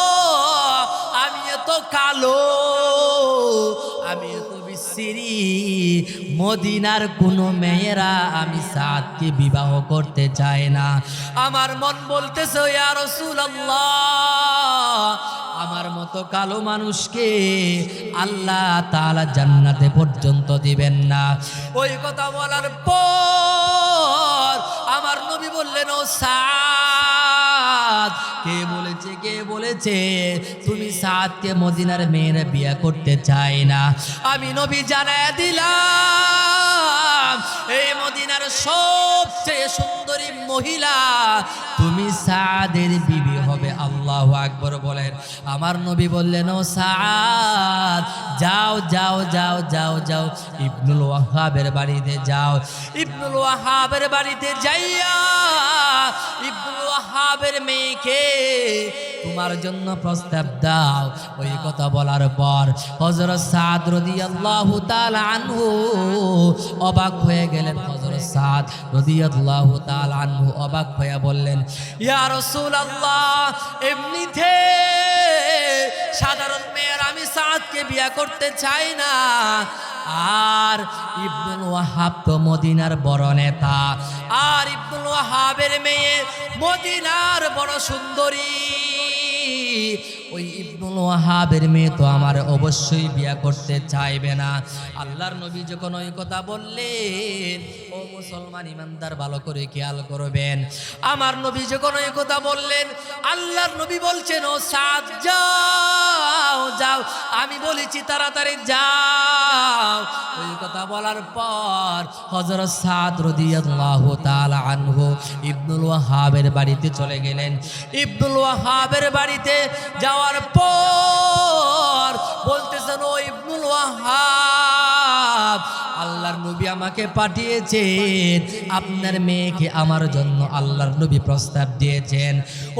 আমি এত কালো, আমি এত বিশ্রী, মদিনার কোন মেয়েরা আমি সাদকে বিবাহ করতে চায় না। আমার মন বলতেছে, ইয়া রাসূলুল্লাহ, আমার মতো কালো মানুষকে আল্লাহ তাআলা জান্নাতে পর্যন্ত দিবেন না। ওই কথা বলার পর আমার নবী বললেন, ও সাদ, কে বলেছে, কে বলেছে তুমি সাদকে মদিনার মেয়েরা বিয়ে করতে চায় না? আমি নবী জানায় দিলাম, এই মদিনার সবচেয়ে সুন্দরী মহিলা তুমি সাদের বিবি হবে। আল্লাহু আকবার বলেন। আমার নবী বললেন, ও সাদ, যাও যাও যাও যাও যাও, ইবনুল ওয়াহাবের বাড়িতে যাও। ইবনুল ওয়াহাবের বাড়িতে যাইয়া ইবনুল ওয়াহাবের মেয়েকে তোমার জন্য প্রস্তাব দাও। ওই কথা বলার পর হযরত সাদ রাদিয়াল্লাহু তাআলা আনহু অবাক হয়ে গেলেন। হযরত সাদ রাদিয়াল্লাহু তাআলা আনহু অবাক হয়ে বললেন, ইয়া রাসূলুল্লাহ, এমনিতে সাধারণ মেয়ের আমি সাদকে বিয়ে করতে চাই না। আর ইবনুল ওয়াহাব তো মদিনার বড় নেতা, আর ইবনুল ওয়াহাবের মেয়ে মদিনার বড় সুন্দরী। ওই ইবনুল ওয়াহাবের মেয়ে তো আমার অবশ্যই বিয়ে করতে চাইবে না। আল্লাহর নবী যখন ওই কথা বললেন, ও মুসলমান ইমানদার, ভালো করে খেয়াল করবেন, আমার নবী যখন ওই কথা বললেন, আল্লাহর নবী বলছেন, ও সাদ, যাও যাও, আমি বলেছি তাড়াতাড়ি যাও। ওই কথা বলার পর হযরত সাদ রাদিয়াল্লাহু তাআলা আনহু ইবনুল ওয়াহাবের বাড়িতে চলে গেলেন। ইবনুল ওয়াহাবের বাড়িতে যাওয়ার পর বলতেছেন, ও ইবনুল ওয়াহাব, আল্লাহর নবী আমাকে পাঠিয়েছেন, আপনার মেয়েকে আমার জন্য আল্লাহর নবী প্রস্তাব দিয়েছেন।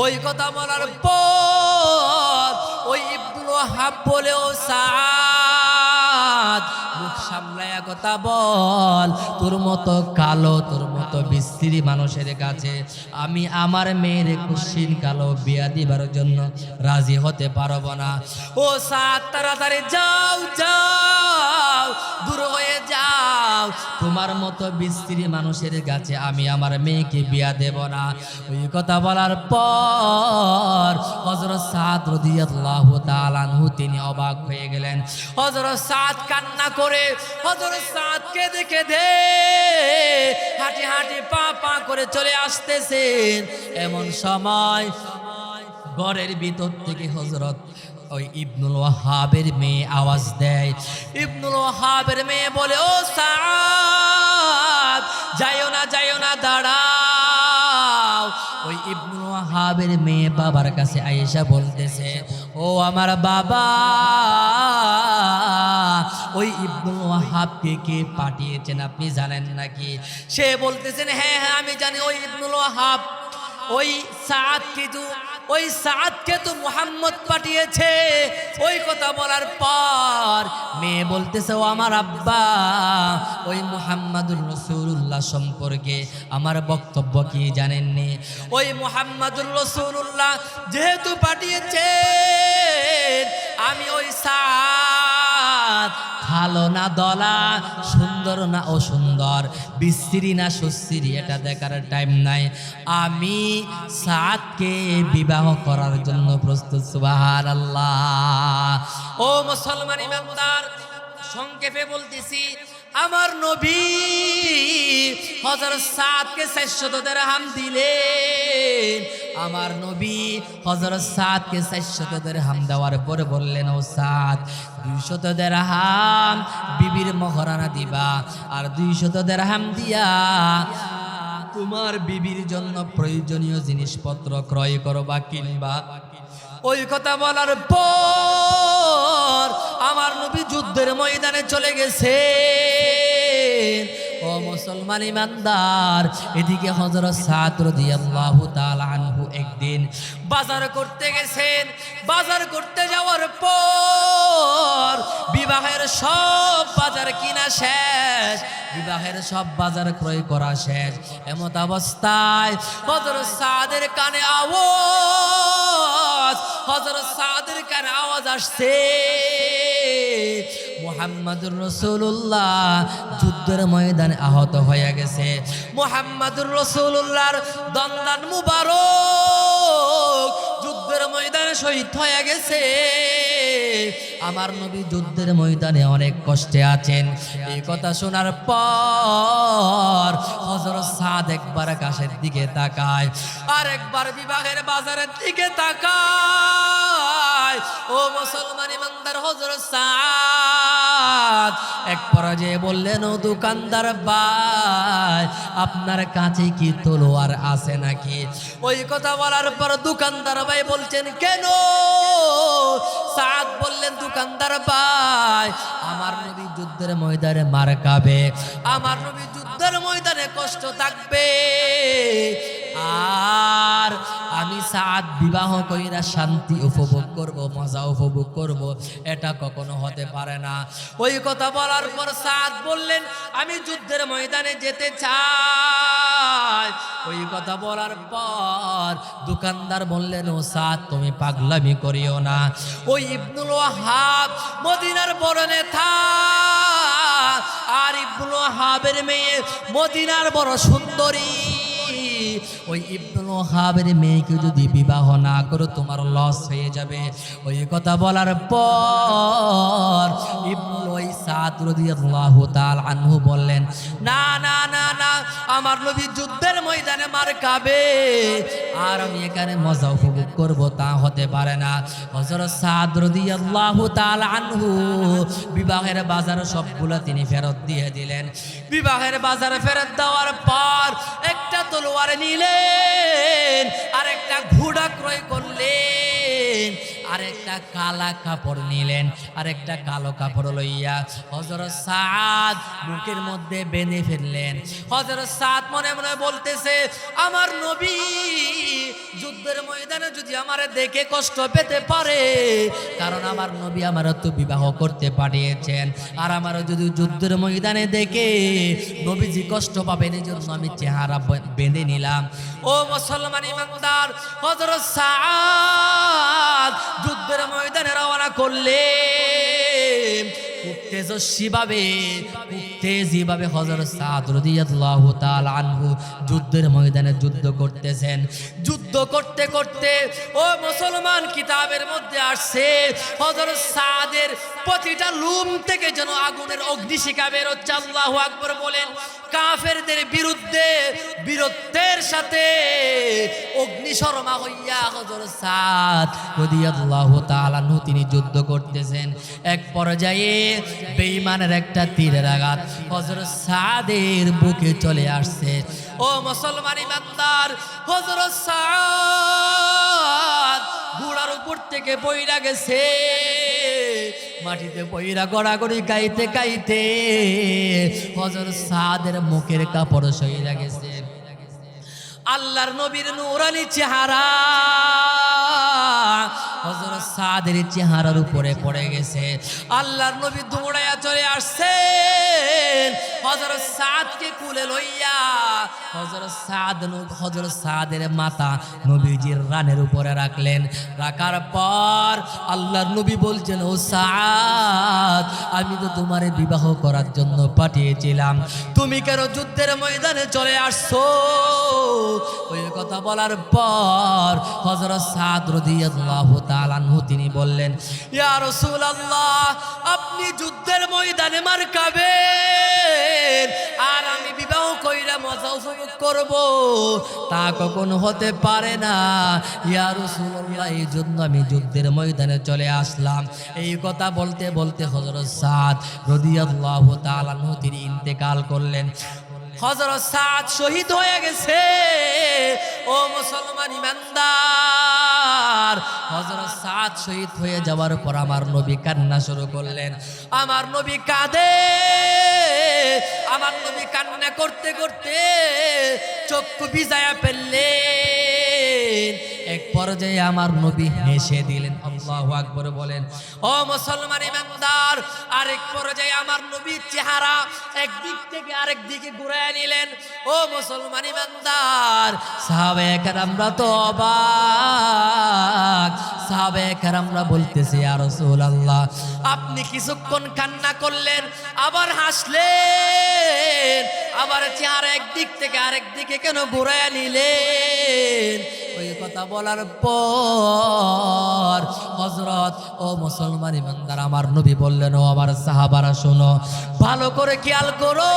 ওই কথা বলার পর ওই ইবনুল ওয়াহাব বলে, ও সাদ, মুখ সামলায়া কথা বল, তোর মতো কালো, তোর মতো বিশ্রী মানুষের কাছে আমি আমার মেয়ের কুশিন কালো বিয়া দিবার জন্য রাজি হতে পারবো না। ও সাদ, তাড়াতাড়ি যাও যাও, দূর হয়ে যাও, তোমার মতো বিশ্রী মানুষের কাছে আমি আমার মেয়েকে বিয়া দেব না। ওই কথা বলার পর হযরত সাদ রাদিয়াল্লাহু তাআলা আনহু তিনি অবাক হয়ে গেলেন। হযরত সাদ কান্না করে, হযরত সাদ কেঁদে কেঁদে হাঁটি হাঁটি পা পা করে চলে আসতেছেন। এমন সময় ঘরের ভিতর থেকে হযরত ওই ইবনুল ওয়াহাবের মেয়ে আওয়াজ দেয়। ইবনুল ওয়াহাবের মেয়ে বলে, ও সাদ, যাইও না, যাইও না, দাঁড়াও। ওই ইবনুল ওয়াহাবের মেয়ে বাবার কাছে আয়েশা বলতেছে, ও আমার বাবা, ওই ইবনুল ওয়াহাবকে কে পাঠিয়েছেন আপনি জানেন নাকি? সে বলতেছেন, হ্যাঁ হ্যাঁ আমি জানি, ওই ইবনুল ওয়াহাব ওই সাদকে তো মুহাম্মদ পাঠিয়েছে। ওই কথা বলার পর মেয়ে বলতেছে, ও আমার আব্বা, ওই মুহাম্মাদুর রাসূলুল্লাহ সম্পর্কে আমার বক্তব্য কি জানেননি? ওই মুহাম্মাদুর রাসূলুল্লাহ যেহেতু পাঠিয়েছে, আমি কালো না দলা, সুন্দর না অসুন্দর, বিশ্রী না সুশ্রী, এটা দেখার টাইম নাই। আমি সাদকে বিবাহ করার জন্য প্রস্তুত। সুবহানাল্লাহ। ও মুসলমান ইমানদার, সংক্ষেপে বলতেছি, আমার নবী হযরত সাদকে 400 দিরহাম দিলেন। আমার নবী হযরত সাদকে 400 দিরহাম দেওয়ার পরে বললেন, ও সাদ, 200 দিরহাম বিবির মহরানা দিবা, আর 200 দিরহাম দিয়া তোমার বিবির জন্য প্রয়োজনীয় জিনিসপত্র ক্রয় করবা, কিনবা। ওই কথা বলার পর আমার নবী যুদ্ধের ময়দানে চলে গেছে। ও মুসলমান ইমানদার, এদিকে হযরত সাদ রাদিয়াল্লাহু তাআলা আনহু একদিন বাজার করতে গেছেন। বাজার করতে যাওয়ার পর বিবাহের সব বাজার কিনা শেষ, বিবাহের সব বাজার ক্রয় করা শেষ। এমত অবস্থায় হযরত সাদের কানে আওয়াজ, হযরত সাদের কানে আওয়াজ আসছে, মুহাম্মাদুর রাসূলুল্লাহ যুদ্ধের ময়দানে আহত হয়ে গেছে। মুহাম্মাদুর রাসূলুল্লাহর দন্দান মুবারক যুদ্ধের ময়দানে শহীদ হয়ে গেছে। আমার নবী যুদ্ধের ময়দানে অনেক কষ্টে আছেন। এই কথা শোনার পর হযরত সাদ একবার আকাশের দিকে তাকায়, আর একবার বিবাহের বাজারের দিকে তাকায়। ও মুসলমান ইমানদার, হযরত সাদ এক পর্যায়ে বললেন, ও দোকানদার ভাই, আপনার কাছে কি তলোয়ার আছে নাকি? ওই কথা বলার পর দোকানদার ভাই বলছেন, কেন? সাদ বললেন, দোকানদার ভাই, আমার নবী যুদ্ধের ময়দানে মার খাবে, আমার নবী যুদ্ধের ময়দানে কষ্ট থাকবে, আর আমি সাদ বিবাহ কইরা শান্তি উপভোগ করব, মজা উপভোগ করব, এটা কখনো হতে পারে না। ওই কথা বলার পর সাদ বললেন, আমি যুদ্ধের ময়দানে যেতে চাই। ওই কথা বলার পর দোকানদার বললেন, ও সাদ, তুমি পাগলামি করিও না। ওই ইবনুল ওয়াহাব মদিনার বড় নেতা, আর ইবনুল ওয়াহাবের মেয়ে মদিনার বড় সুন্দরী। ওই ইবনুল ওয়াহাবের মেয়েকে যদি বিবাহ না করো তোমার লস হয়ে যাবে। ওই কথা বলার পর ইবনুল সাদ রাদিয়াল্লাহু তাআলা আনহু বললেন, না না না না, আমার নবী যুদ্ধের ময়দানে মার খাবে, আর আমি এখানে মজা উপভোগ করব, তা হতে পারে না। হযরত সাদ রাদিয়াল্লাহু তাআলা আনহু বিবাহের বাজার সবগুলো তিনি ফেরত দিয়ে দিলেন। বিবাহের বাজার ফেরত দেওয়ার পর একটা তলোয়ার নিলেন, আর একটা ঘোড়া ক্রয় করলেন, আর একটা কালা কাপড় নিলেন, আর একটা কালো কাপড় লইয়া হযরত সাদ মুখের মধ্যে বেঁধে ফেললেন। হযরত সাদ মনে মনে বলতেছে, আমার নবী যুদ্ধের ময়দানে যদি আমারে দেখে কষ্ট পেতে পারে, কারণ আমার নবী আমার তো বিবাহ করতে পাঠিয়েছেন, আর আমারও যদি যুদ্ধের ময়দানে দেখে নবীজি কষ্ট পাবেন, এই জন্য আমি চেহারা বেঁধে নিলাম। ও মুসলমান ইমানদার, হযরত সাদ যুদ্ধের ময়দানে রওনা করলেন। তেজস্বীভাবে হযরত সাদ রাদিয়াল্লাহু তাআলা আনহু যুদ্ধের ময়দানে যুদ্ধ করতেছেন। যুদ্ধ করতে করতে ও মুসলমান, কিতাবের মধ্যে আসছে হযরত সাদের প্রতিটা লুম থেকে যেন আগুনের অগ্নিশিখা বের হচ্ছে। আল্লাহু আকবার বলেন। কাফেরদের বিরুদ্ধে বীরত্বের সাথে অগ্নিশর্মা হইয়া হযরত সাদ রাদিয়াল্লাহু তাআলা আনহু তিনি যুদ্ধ করতেছেন। এক পর্যায়ে বেঈমানের একটা তীরের আঘাত হযরত সাদের বুকে চলে আসছে। ও মুসলমান ইমানদার, হযরত সাদ ঘোড়ার উপর থেকে পইড়া গেছে, মাটিতে পইড়া গড়াগড়ি গাইতে গাইতে হযরত সাদের মুখের কাপড় সইরা গেছে। আল্লাহর নবীর নূরানি চেহারা হযরত সাদের চেহারার উপরে পড়ে গেছে। আল্লাহর নবী দৌড়াইয়া চলে আসছেন, হযরত সাদকে কুলে লইয়া হযরত সাদের মাথা নবীজির রানের উপরে রাখলেন। রাখার পর আল্লাহর নবী বলছেন, ও সাদ, সাদ, আমি তো তোমারে বিবাহ করার জন্য পাঠিয়েছিলাম, তুমি কেন যুদ্ধের ময়দানে চলে আসছো? ওই কথা বলার পর হযরত সাদ রাদিয়াল্লাহু তাআলা আনহু তিনি বললেন, ইয়া রাসূলুল্লাহ, আপনি যুদ্ধের ময়দানে মার খাবেন আর আমি বিবাহ কইরা মজা উপভোগ করব, তা কখনো হতে পারে না। ইয়া রাসূলুল্লাহ, এই জন্য আমি যুদ্ধের ময়দানে চলে আসলাম। এই কথা বলতে বলতে হযরত সাদ রাদিয়াল্লাহু তাআলা আনহু তিনি ইন্তেকাল করলেন। হযরত সাদ শহীদ হয়ে গেছে। ও মুসলমান ইমানদার, হযরত সাদ শহীদ হয়ে যাওয়ার পর আমার নবী কান্না শুরু করলেন। আমার নবী কাঁদে, আমার নবী কান্না করতে করতে চক্ষু ভিজায়া ফেললেন। এক পর্যায়ে আমার নবী হেসে দিলেন। আল্লাহু আকবার বলেন। ও মুসলমান ইমানদার, আরেক পর্যায়ে আমার নবীর চেহারা একদিক থেকে আরেক দিকে ঘুরায় নিলেন। ও মুসলমান ইমানদার, সাহাবায়ে কেরামরা তো অবাক। সাহাবায়ে কেরামরা বলতেছে, ইয়া রাসূলুল্লাহ, আপনি কিছুক্ষণ কান্না করলেন, আবার হাসলেন, আবার চেহারা একদিক থেকে আরেক দিকে কেন ঘুরায় নিলেন? ওই কথা বলার পর হযরত, ও মুসলমান ইমানদার, আমার নবী বললেন, ও আমার সাহাবারা শোনো, ভালো করে খেয়াল করো,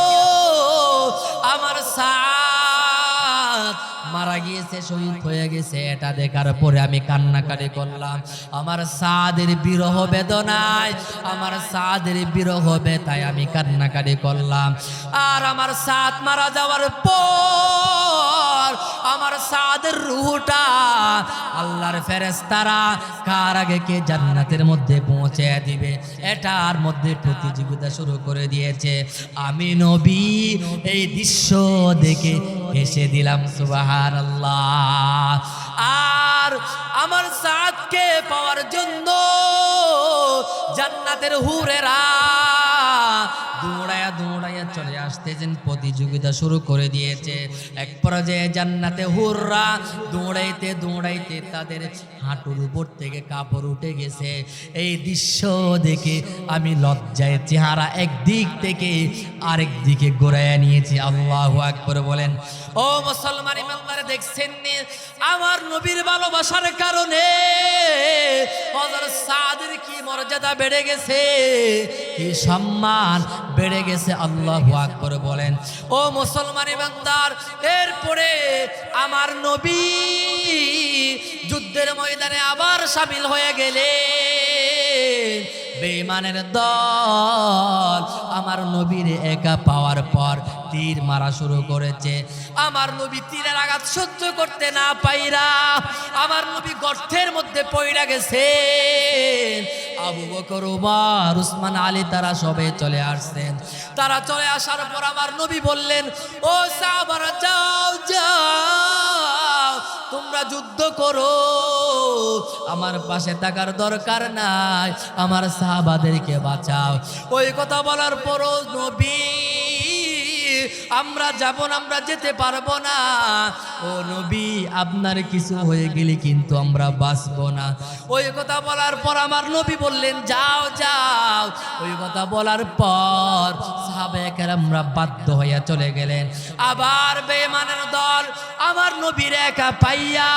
আমার সাদ মারা গিয়েছে, শহীদ হয়ে গেছে, এটা দেখার পরে আমি কান্নাকাটি করলাম। আমার সাদের বিরহ বেদনায়, আমার সাদের বিরহ বেতায় আমি কান্নাকাটি করলাম। আর আমার সাদ মারা যাওয়ার পর আমার সাদের রূহটা আল্লাহর ফেরেশতারা কার আগে কে জান্নাতের মধ্যে পৌঁছে দিবে, এটার মধ্যে প্রতিযোগিতা শুরু করে দিয়েছে। আমি নবী এই দৃশ্য দেখে হেসে দিলাম, সুবহানাল্লাহ। আর আমার সাদকে পাওয়ার জন্য জান্নাতের হুরেরা দৌড়ায়া দৌড়াইয়া চলে আসতেছেন, প্রতিযোগিতা শুরু করে দিয়েছে। এক পর্যায়ে জান্নাতে হুররা দৌড়াইতে দৌড়াইতে তাদের হাঁটুর উপর থেকে কাপড় উঠে গেছে। এই দৃশ্য দেখে আমি লজ্জায় চেহারা একদিক থেকে আরেক দিকে ঘোরাইয়া নিয়েছি। আল্লাহু আকবার বলেন। ও মুসলমান ইমানদার, দেখছেন আমার নবীর ভালোবাসার কারণে হযরত সাদের কি মর্যাদা বেড়ে গেছে, কি সম্মান বেড়ে গেছে। আল্লাহু আকবার বলেন। ও মুসলমান ইমানদার, এরপরে আমার নবী যুদ্ধের ময়দানে আবার শামিল হয়ে গেলেন। বেঈমানের দল আমার নবীর একা পাওয়ার পর তীর মারা শুরু করেছে। আমার নবী তীরের আঘাত সহ্য করতে না পাইরা আমার নবী গর্তের মধ্যে পড়ে গেছেন। আবু বকর, ওমর, উসমান, আলী তারা সবে চলে আসছেন। তারা চলে আসার পর আমার নবী বললেন, ও সাহাবারা, যাও যাও, তোমরা যুদ্ধ করো, আমার পাশে থাকার দরকার নাই, আমার সাহাবাদেরকে বাঁচাও। ওই কথা বলার পরও নবী, আমরা যাব না, আমরা যেতে পারবো না। ও নবী, আপনার কিছু হয়ে গেলে কিন্তু আমরা বাঁচবো না। ওই কথা বলার পর আমার নবী বললেন, যাও যাও। ওই কথা বলার পর সাহাবায়ে কেরামরা বাধ্য হইয়া চলে গেলেন। আবার বেঈমানের দল আমার নবীর একা পাইয়া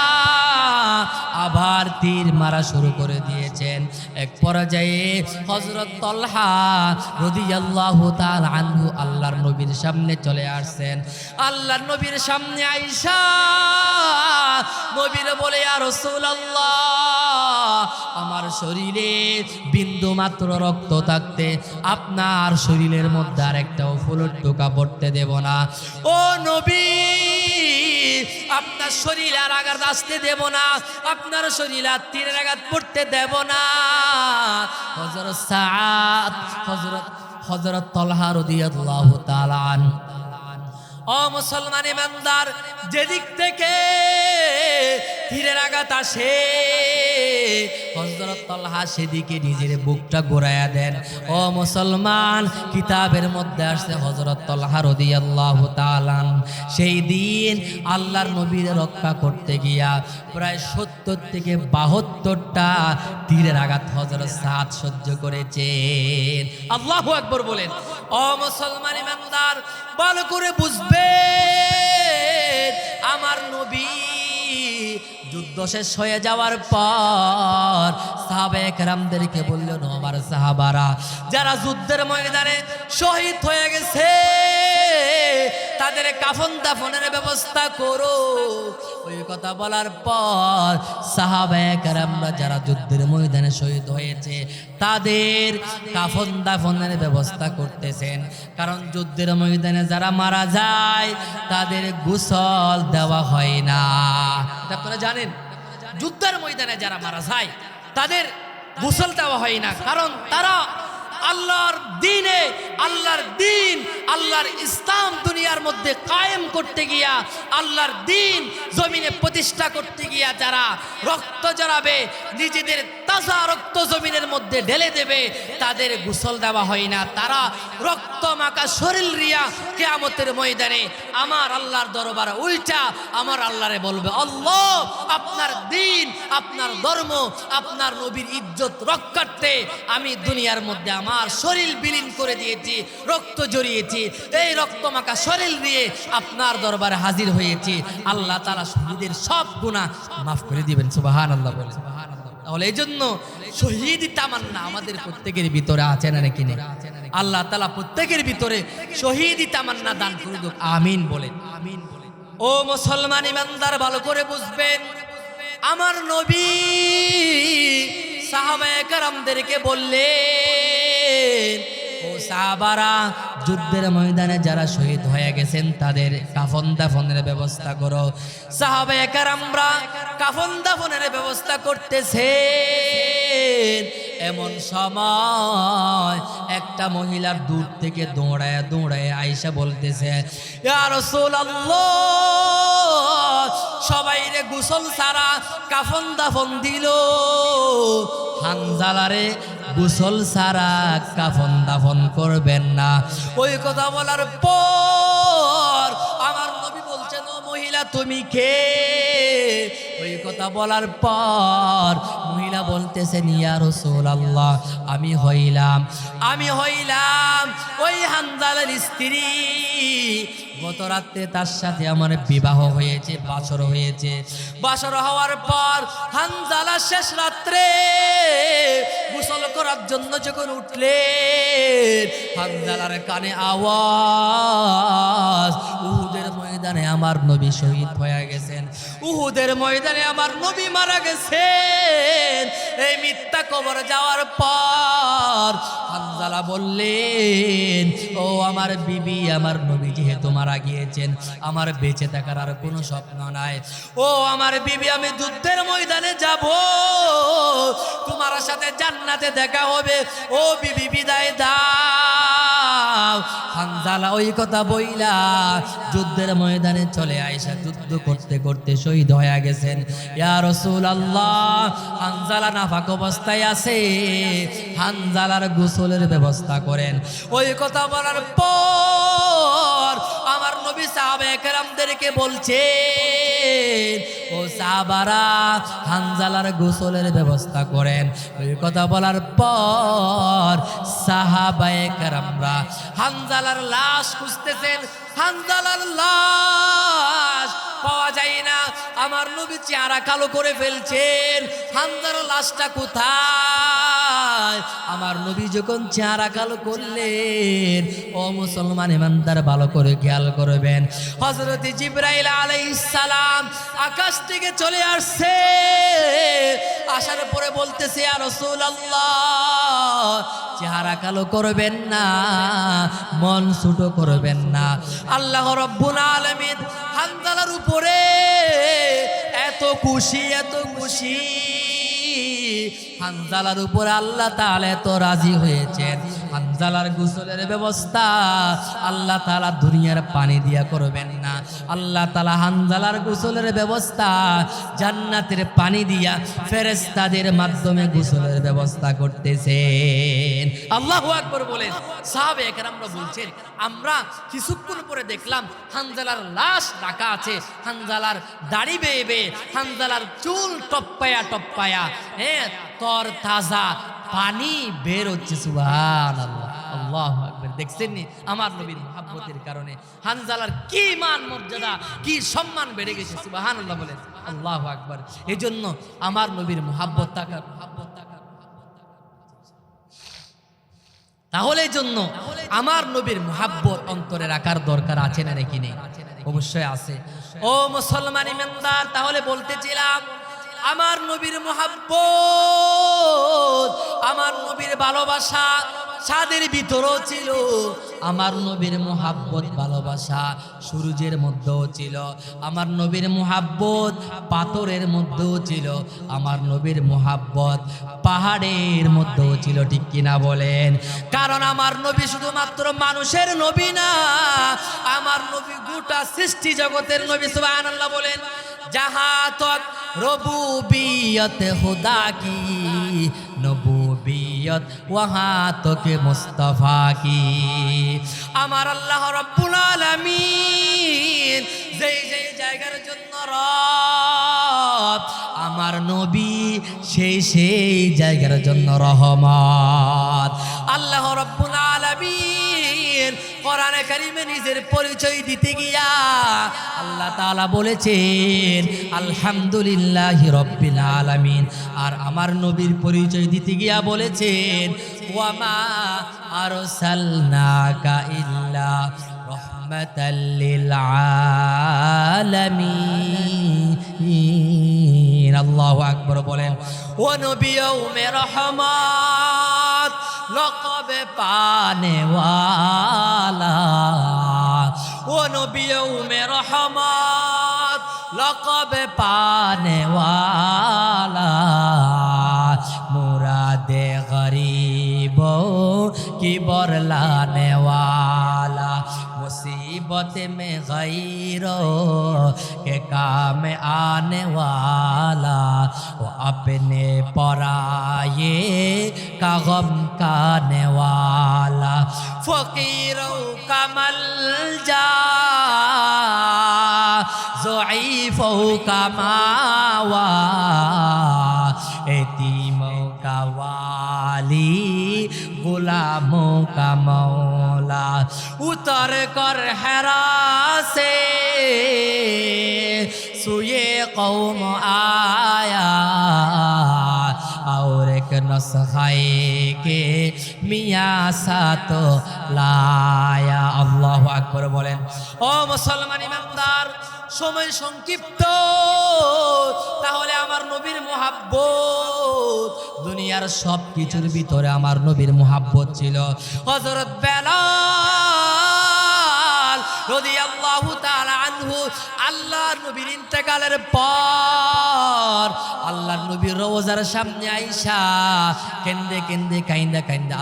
আবার তীর মারা শুরু করে দিয়েছেন। এক পর্যায়ে হযরত তালহা রাদিয়াল্লাহু তাআলা আনহু আল্লাহর নবীর সামনে চলে আসছেন। আল্লাহর নবীর সামনে আইসা নবীর বলে, ইয়া রাসূলুল্লাহ, আমার শরীরে বিন্দু মাত্র রক্ত থাকতে আপনার শরীরের মধ্যে আর একটাও ফুলের টোকা পড়তে দেব না। ও নবী, আপনার শরীরে আর আঘাত আসতে দেব না, আপনার শরীরে আর তীরের আঘাত পড়তে দেব না। হযরত সাদ, হযরত তালহা রাদিয়াল্লাহু তাআলা আনহু, ও মুসলমান ইমানদার, যেদিক থেকে তীরের আঘাত আসে, হযরত তালহা সেদিকে নিজের বুকটা ঘোরায়া দেন। ও মুসলমান, কিতাবের মধ্যে আসছে হযরত তালহা রাদিয়াল্লাহু তাআলা সেই দিন আল্লাহর নবীর রক্ষা করতে গিয়া প্রায় 70 থেকে 72টা তীরের আঘাত হযরত সাদ সহ্য করেছেন। আল্লাহু আকবার বলেন। ও মুসলমান ইমানদার, ভালো করে বুঝবেন, আমার নবী যুদ্ধ শেষ হয়ে যাওয়ার পর সাহাবায়ে কেরামদেরকে বললেন, আমার সাহাবারা যারা যুদ্ধের ময়দানে শহীদ হয়ে গেছে তাদের কাফন দাফনের ব্যবস্থা করো। ওই কথা বলার পর সাহাবায়ে কেরামরা যারা যুদ্ধের ময়দানে শহীদ হয়েছে তাদের কাফন দাফনের ব্যবস্থা করতেছেন। কারণ যুদ্ধের ময়দানে যারা মারা যায় তাদের গোসল দেওয়া হয় না। আপনারা জানেন, যুদ্ধের ময়দানে যারা মারা যায় তাদের গোসল দেওয়া হয় না, কারণ তারা আল্লাহর দিনে, আল্লাহর দিন, আল্লাহর ইসলাম দুনিয়ার মধ্যে কায়েম করতে গিয়া, আল্লাহর দিন জমিনে প্রতিষ্ঠা করতে গিয়া যারা রক্ত জড়াবে, নিজেদের তাজা রক্ত জমিনের মধ্যে ঢেলে দেবে, তাদের গোসল দেওয়া হয় না। তারা রক্ত মাখা শরীর রিয়া কিয়ামতের ময়দানে আমার আল্লাহর দরবারে উল্টা আমার আল্লাহরে বলবে, আল্লাহ আপনার দিন, আপনার ধর্ম, আপনার নবীর ইজ্জত রক্ষার্থে আমি দুনিয়ার মধ্যে আমার শরীর বিলীন করে দিয়েছি, রক্ত জড়িয়েছি, এই রক্ত মাখা শরীর দিয়ে আপনার দরবারে হাজির হয়েছি। আল্লাহ তাআলা শহীদের সব গুনাহ মাফ করে দিবেন। সুবহানাল্লাহ বলে। তাহলে এই জন্য শহীদ তামান্না আমাদের প্রত্যেকের ভিতরে আছে না নাকি নেই? আল্লাহ তাআলা প্রত্যেকের ভিতরে শহীদ তামান্না দান করে দিক, আমিন বলে। ও মুসলমান ইমানদার, ভালো করে বুঝবেন, আমার নবী সাহাবায়ে কেরামদেরকে বললেন, ও সাহাবারা যুদ্ধের ময়দানে যারা শহীদ হয়ে গেছেন তাদের কাফন দাফনের ব্যবস্থা করো। সাহাবায়ে কেরামরা কাফন দাফনের ব্যবস্থা করতেছেন। এমন সময় একটা মহিলার দূর থেকে দৌড়ায় দৌড়ায় আয়েশা বলতেছে, ইয়া রাসূলুল্লাহ, সবাইরে গোসল ছাড়া কাফন দাফন দিল, হানজালারে গোসল ছাড়া কাফন দাফন করবেন না। ওই কথা বলার পর আমার নবী বলছেন, ও মহিলা তুমি কে? ওই কথা বলার পর মহিলা বলতেছেন, ইয়া রাসূলুল্লাহ, আমি হইলাম ওই হানজালার স্ত্রী। গত রাতে তার সাথে আমার বিবাহ হয়েছে, বাসর হয়েছে। বাসর হওয়ার পর হানজালা শেষ রাত্রে গোসল করার জন্য যখন উঠলেন, হানজালার কানে আওয়াজ, উহুদের ময়দানে আমার নবী শহীদ হয়ে গেছেন, উহুদের ময়দানে আমার নবী মারা গেছেন। এই মিথ্যা কবর যাওয়ার পর হানজালা বললেন, ও আমার বিবি, আমার নবী যেহেতু মারা গিয়েছেন, আমার বেঁচে থাকার আর কোনো স্বপ্ন নাই। ও আমার বিবি, আমি যুদ্ধের ময়দানে যাব, তোমার সাথে জান্নাতে দেখা হবে। ও বিবি, বিদায় দাও। হানজালা ওই কথা বইলা যুদ্ধের ময়দানে চলে আয়েশা যুদ্ধ করতে করতে শহীদ হয়ে গেছেন। ইয়া রাসূলুল্লাহ, হানজালা নাফাক অবস্থায় আছে, হানজালার গোসলের ব্যবস্থা করেন। ওই কথা বলার পর আমার নবী সাহাবায়ে কেরামদেরকে বলছেন, ও সাহাবারা হানজালার গোসলের ব্যবস্থা করেন। ওই কথা বলার পর সাহাবায়ে কেরামরা হানজালার লাশ খুঁজতেছেন, হানজালার লাশ পাওয়া যায় না। আমার নবী চেহারা কালো করে ফেলছেন, হানজালার লাশটা কোথায়? আমার নবী যখন চেহারা কালো করলেন, ও মুসলমান ইমানদার ভালো করে খেয়াল করবেন, হযরত জিবরাইল আলাইহিস সালাম আকাশ থেকে চলে আসছে। আসার পরে বলতেছে, ইয়া রাসূলুল্লাহ, চেহারা কালো করবেন না, মন ছোট করবেন না। আল্লাহ রাব্বুল আলামিন হানজালার উপরে এত খুশি হানজালার উপর আল্লাহ তাআলা এত রাজি হয়েছেন, হানজালার গোসলের ব্যবস্থা আল্লাহ তাআলা দুনিয়ার পানি দিয়া করবেন না, আল্লাহ তাআলা হানজালার গোসলের ব্যবস্থা জান্নাতের পানি দিয়া ফেরেশতাদের মাধ্যমে গোসলের ব্যবস্থা করতেছেন। আল্লাহু আকবার বলেন। সাহাবে একরামরা বলছেন, আমরা কিছুক্ষণ পরে দেখলাম হানজালার লাশ রাখা আছে, হানজালার দাড়ি বেয়ে বেয়ে, হানজালার চুল টপ্পায়া টপ্পায়া তর তাজা পানি বের হচ্ছে। সুবহানাল্লাহ, আল্লাহু আকবার। দেখছেন নি আমার নবীর মুহাব্বতের কারণে হানজালার কি মান মর্যাদা, কি সম্মান বেড়ে গেছে। সুবহানাল্লাহ বলেন, আল্লাহু আকবার। এজন্য আমার নবীর মুহাব্বত থাকা, তাহলে জন্য আমার নবীর মুহাব্বত অন্তরে রাখার দরকার আছে না নাকি নেই? অবশ্যই আছে। ও মুসলমান ইমানদার, তাহলে বলতেছিলাম আমার নবীর মুহাব্বত, আমার নবীর ভালোবাসা ছাদের ভিতরেও ছিল, আমার নবীর মুহাব্বত ভালোবাসা সূর্যের মধ্যেও ছিল, আমার নবীর মুহাব্বত পাথরের মধ্যেও ছিল, আমার নবীর মুহাব্বত পাহাড়ের মধ্যেও ছিল। ঠিক কিনা বলেন? কারণ আমার নবী শুধুমাত্র মানুষের নবী না, আমার নবী গোটা সৃষ্টি জগতের নবী। সুবহানাল্লাহ বলেন। जहाँ तक रबूबियत खुदा की नबूबियत वहाँ तक मुस्तफ़ा की। আমার আল্লাহ রব্বুল আলামিন যেই যেই জায়গার জন্য রব, আমার নবী সেই সেই জায়গার জন্য রহমত। আল্লাহ রব্বুল আলামিন কোরআনে কারিমে নিজের পরিচয় দিতে গিয়া আল্লাহ তাআলা বলেছেন আলহামদুলিল্লাহি রাব্বিল আলামিন, আর আমার নবীর পরিচয় দিতে গিয়া বলেছেন ওয়ামা আরসালনাকা ইল্লা রাহমাতাল লিল আলামিন। আল্লাহু আকবার বলেন। ও নবী উম্মে রহমত লকব পানে ওয়ালা, ও নবী উম্মে রহমত লকব পানে ওয়ালা, মুরাদে গরিবো की बरलाने वाला, मुसीबत में गैरों के काम आने वाला, वो अपने पराये का गम खाने वाला, फकीरों का मलजा ज़ईफ़ों का मावा, यतीमों का वाली गुलामों का मौला, उतर कर हेरा से सुए कौम आया, और एक नस्ख़े के मियाँ सातो लाया। अल्लाहु अकबर बोलें। ओ मुसलमान ईमानदार, समय संक्षिप्त, তাহলে আমার নবীর মুহাব্বত দুনিয়ার সব কিছুর ভিতরে আমার নবীর মুহাব্বত ছিল। হযরত বেলাল রাদিয়াল্লাহু তাআলা আনহু আল্লাহর নবীর ইন্তেকালের পর আল্লাহর নবীর রওজার সামনে আয়েশা কেন্দে কেন্দে কাইন্দা কাইন্দা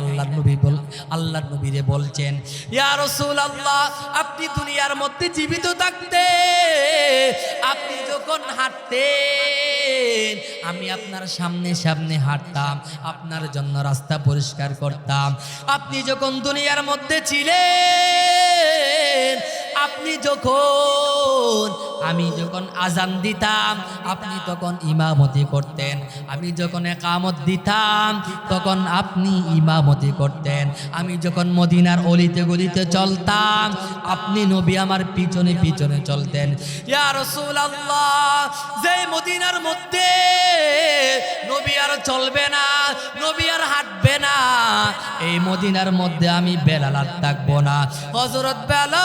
আল্লাহর নবীরে বলছেন, ইয়া রাসূলুল্লাহ, আপনি দুনিয়ার মধ্যে জীবিত থাকতে আপনি যখন হাঁটতেন আমি আপনার সামনে সামনে হাঁটতাম, আপনার জন্য রাস্তা পরিষ্কার করতাম। আপনি যখন দুনিয়ার মধ্যে ছিলেন, আমি যখন আজান দিতাম আপনি তখন ইমামতি করতেন, আমি যখন ইকামত দিতাম তখন আপনি ইমামতি করতেন, আমি যখন মদিনার অলিতে গলিতে চলতাম আপনি নবী আমার পিছনে পিছনে চলতেন। ইয়া রাসূলুল্লাহ, যে মদিনার মধ্যে নবী আর চলবে না, নবী আর হাঁটবে না, এই মদিনার মধ্যে আমি বেলাল আর থাকবো না। হযরত বেলাল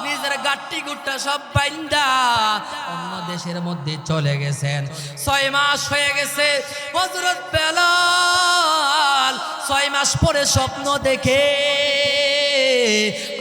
নিজের গাট্টি গুট্টা সব বাইন্দা অন্য দেশের মধ্যে চলে গেছেন। 6 মাস হয়ে গেছে। হযরত বেলাল 6 মাস পরে স্বপ্ন দেখে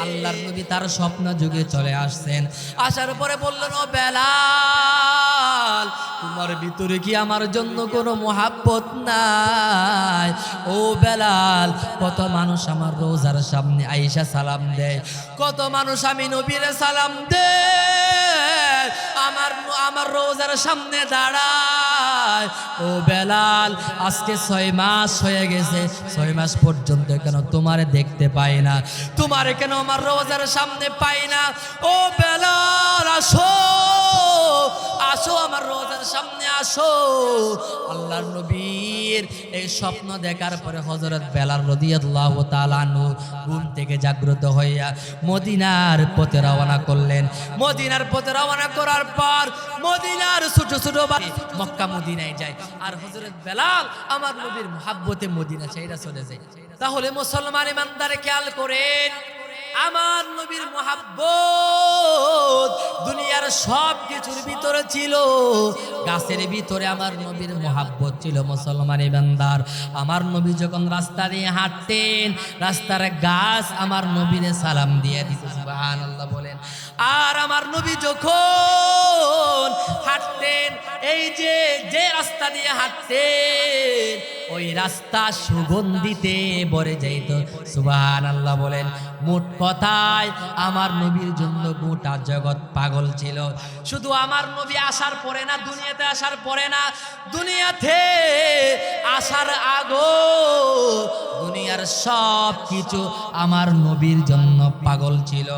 আল্লাহর নবী তার স্বপ্ন যুগে চলে আসছেন। আসার পরে বললেন, ও বেলাল, বেলাল, তোমার ভিতরে কি আমার জন্য কোনো মোহাব্বত নাই? ও বেলাল, কত মানুষ আমার রোজার সামনে আইসা সালাম দেয়, কত মানুষ আমি নবীরে সালাম দেয়, আমার আমার রোজার সামনে দাঁড়ায়। ও বেলাল, আজকে 6 মাস হয়ে গেছে, 6 মাস পর্যন্ত কেন তোমারে দেখতে পাই না, তোমারে কেন আমার রোজার সামনে পাই না? ও বেলাল, আসো আসো, আমার রোজার সামনে আসো। আল্লাহর নবীর এই স্বপ্ন দেখার পরে হযরত বেলাল রাদিয়াল্লাহু তাআলা আনহু ঘুম থেকে জাগ্রত হইয়া মদিনার পথে রওনা করলেন। মদিনার পথে রওনা করার পর মদিনার ছোট ছোট বাড়ি মক্কা মদিনায় যায়, আর হযরত বেলাল আমার নবীর মুহাব্বতে মদিনা ছেড়ে চলে যায়। তাহলে মুসলমান ইমানদারে খেয়াল করেন, আমার নবীর মুহাব্বত দুনিয়ার সব কিছুর ভিতরে ছিল, গাছের ভিতরে আমার নবীর মুহাব্বত ছিল। মুসলমান ইমানদার, আমার নবী যখন রাস্তা দিয়ে হাঁটতেন, রাস্তার গাছ আমার নবীরে সালাম দিয়ে দিত, সুবহানাল্লাহ বলেন। আর আমার নবী যখন হাঁটতেন, এই যে রাস্তা দিয়ে হাঁটতেন, ওই রাস্তা সুগন্ধিতে ভরে যাইত, সুবহানাল্লাহ বলেন। মোট কথায় আমার নবীর জন্য গোটা জগৎ পাগল ছিল। শুধু আমার নবী আসার পরে না, দুনিয়াতে আসার পরে না, দুনিয়াতে আসার আগো দুনিয়ার সব কিছু আমার নবীর জন্য পাগল ছিল।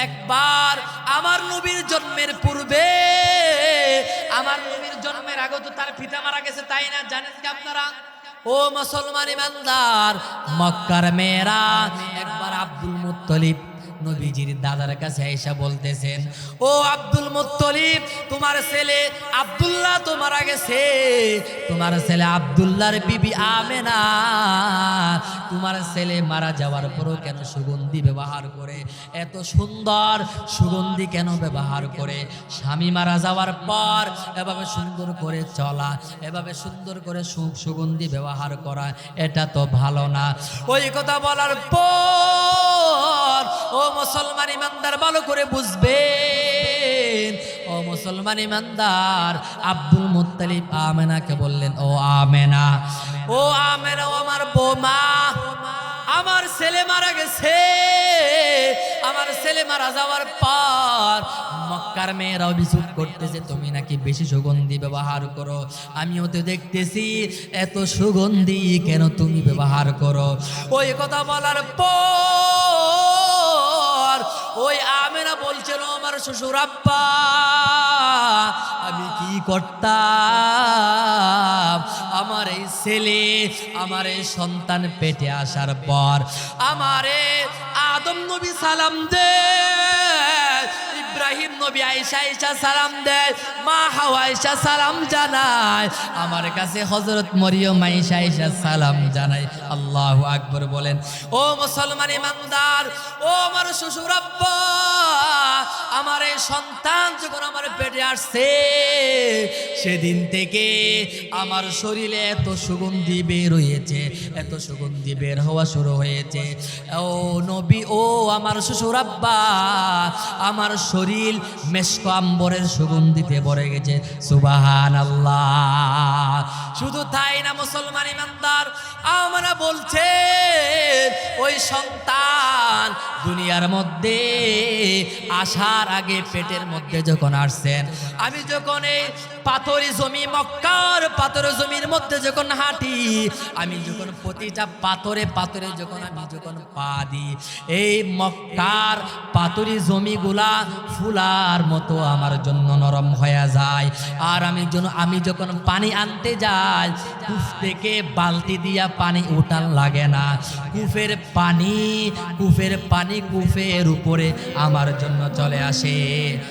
একবার আমার নবীর জন্মের পূর্বে, আমার নবীর জন্মের আগে তো তার পিতা মারা গেছে, তাই না? জানেন কি আপনারা? ও মুসলমান ইমানদার, মক্কার মেয়েরা একবার আব্দুল মুত্তালিব নবীজির দাদার কাছে এসে বলতেছেন, ও আব্দুল মুত্তালিব, তোমার ছেলে আব্দুল্লাহ তো মারা গেছে, তোমার ছেলে আব্দুল্লাহর বিবি আমেনা, তোমার ছেলে মারা যাওয়ার পরও কেন সুগন্ধি ব্যবহার করে, এত সুন্দর সুগন্ধি কেন ব্যবহার করে? স্বামী মারা যাওয়ার পর এভাবে সুন্দর করে চলা, এভাবে সুন্দর করে সুগন্ধি ব্যবহার করা, এটা তো ভালো না। ওই কথা বলার পর ও মুসলমান ইমানদার ভালো করে বুঝবেন, ও মুসলমান ইমানদার, আব্দুল মুত্তালিব আমেনাকে বললেন, ও আমেনা, ও আমেনা, ও আমার বৌমা, আমার ছেলে মারা গেছে, আমার ছেলে মারা যাওয়ার পর মক্কার মেয়েরা অভিযোগ করতেছে তুমি নাকি বেশি সুগন্ধি ব্যবহার করো, আমিও তো দেখতেছি এত সুগন্ধি কেন তুমি ব্যবহার করো। ওই কথা বলার পর ওই আমেনা বলছিল, আমার শ্বশুর আব্বা, আমি কি করতাম, আমার এই ছেলে, আমার এই সন্তান পেটে আসার পর আমারে আদম নবী সালাম দেয়, ইব্রাহিম নবী আয়েশা সালাম দেয়, মা হাওয়া আয়েশা সালাম জানায়, আমার কাছে হযরত মরিয়ম আয়েশা সালাম জানায়। আল্লাহু আকবার বলেন। ও মুসলমান ইমানদার, ও আমার শ্বশুর আব্বা, আমার এই সন্তান যখন আমার পেটে আসছে, সেদিন থেকে আমার শরীরে এত সুগন্ধি বের হয়েছে, এত সুগন্ধি বের হওয়া শুরু হয়েছে। ও নবী, ও আমার শ্বশুর আব্বা, আমার শরীর মেশক আম্বরের সুগন্ধিতে ভরে গেছে, সুবহানাল্লাহ। শুধু তাই না মুসলমান ইমানদার, আমরা বলছে ওই সন্তান দুনিয়ার মধ্যে আসার আগে পেটের মধ্যে যখন আসছেন, আমি যখন এই পাথরি জমি, মক্কার পাথরের জমির মধ্যে যখন হাঁটি, আমি যখন প্রতিটা পাথরে পাথরে যখন পা দিই, এই মক্কার পাথরি জমিগুলা ফুলার মতো আমার জন্য নরম হয়ে যায়। আর আমি যখন পানি আনতে যাই, কূপ থেকে বালতি দিয়া পানি উঠান লাগে না, কূপের পানি কূপের উপরে আমার জন্য চলে আসে।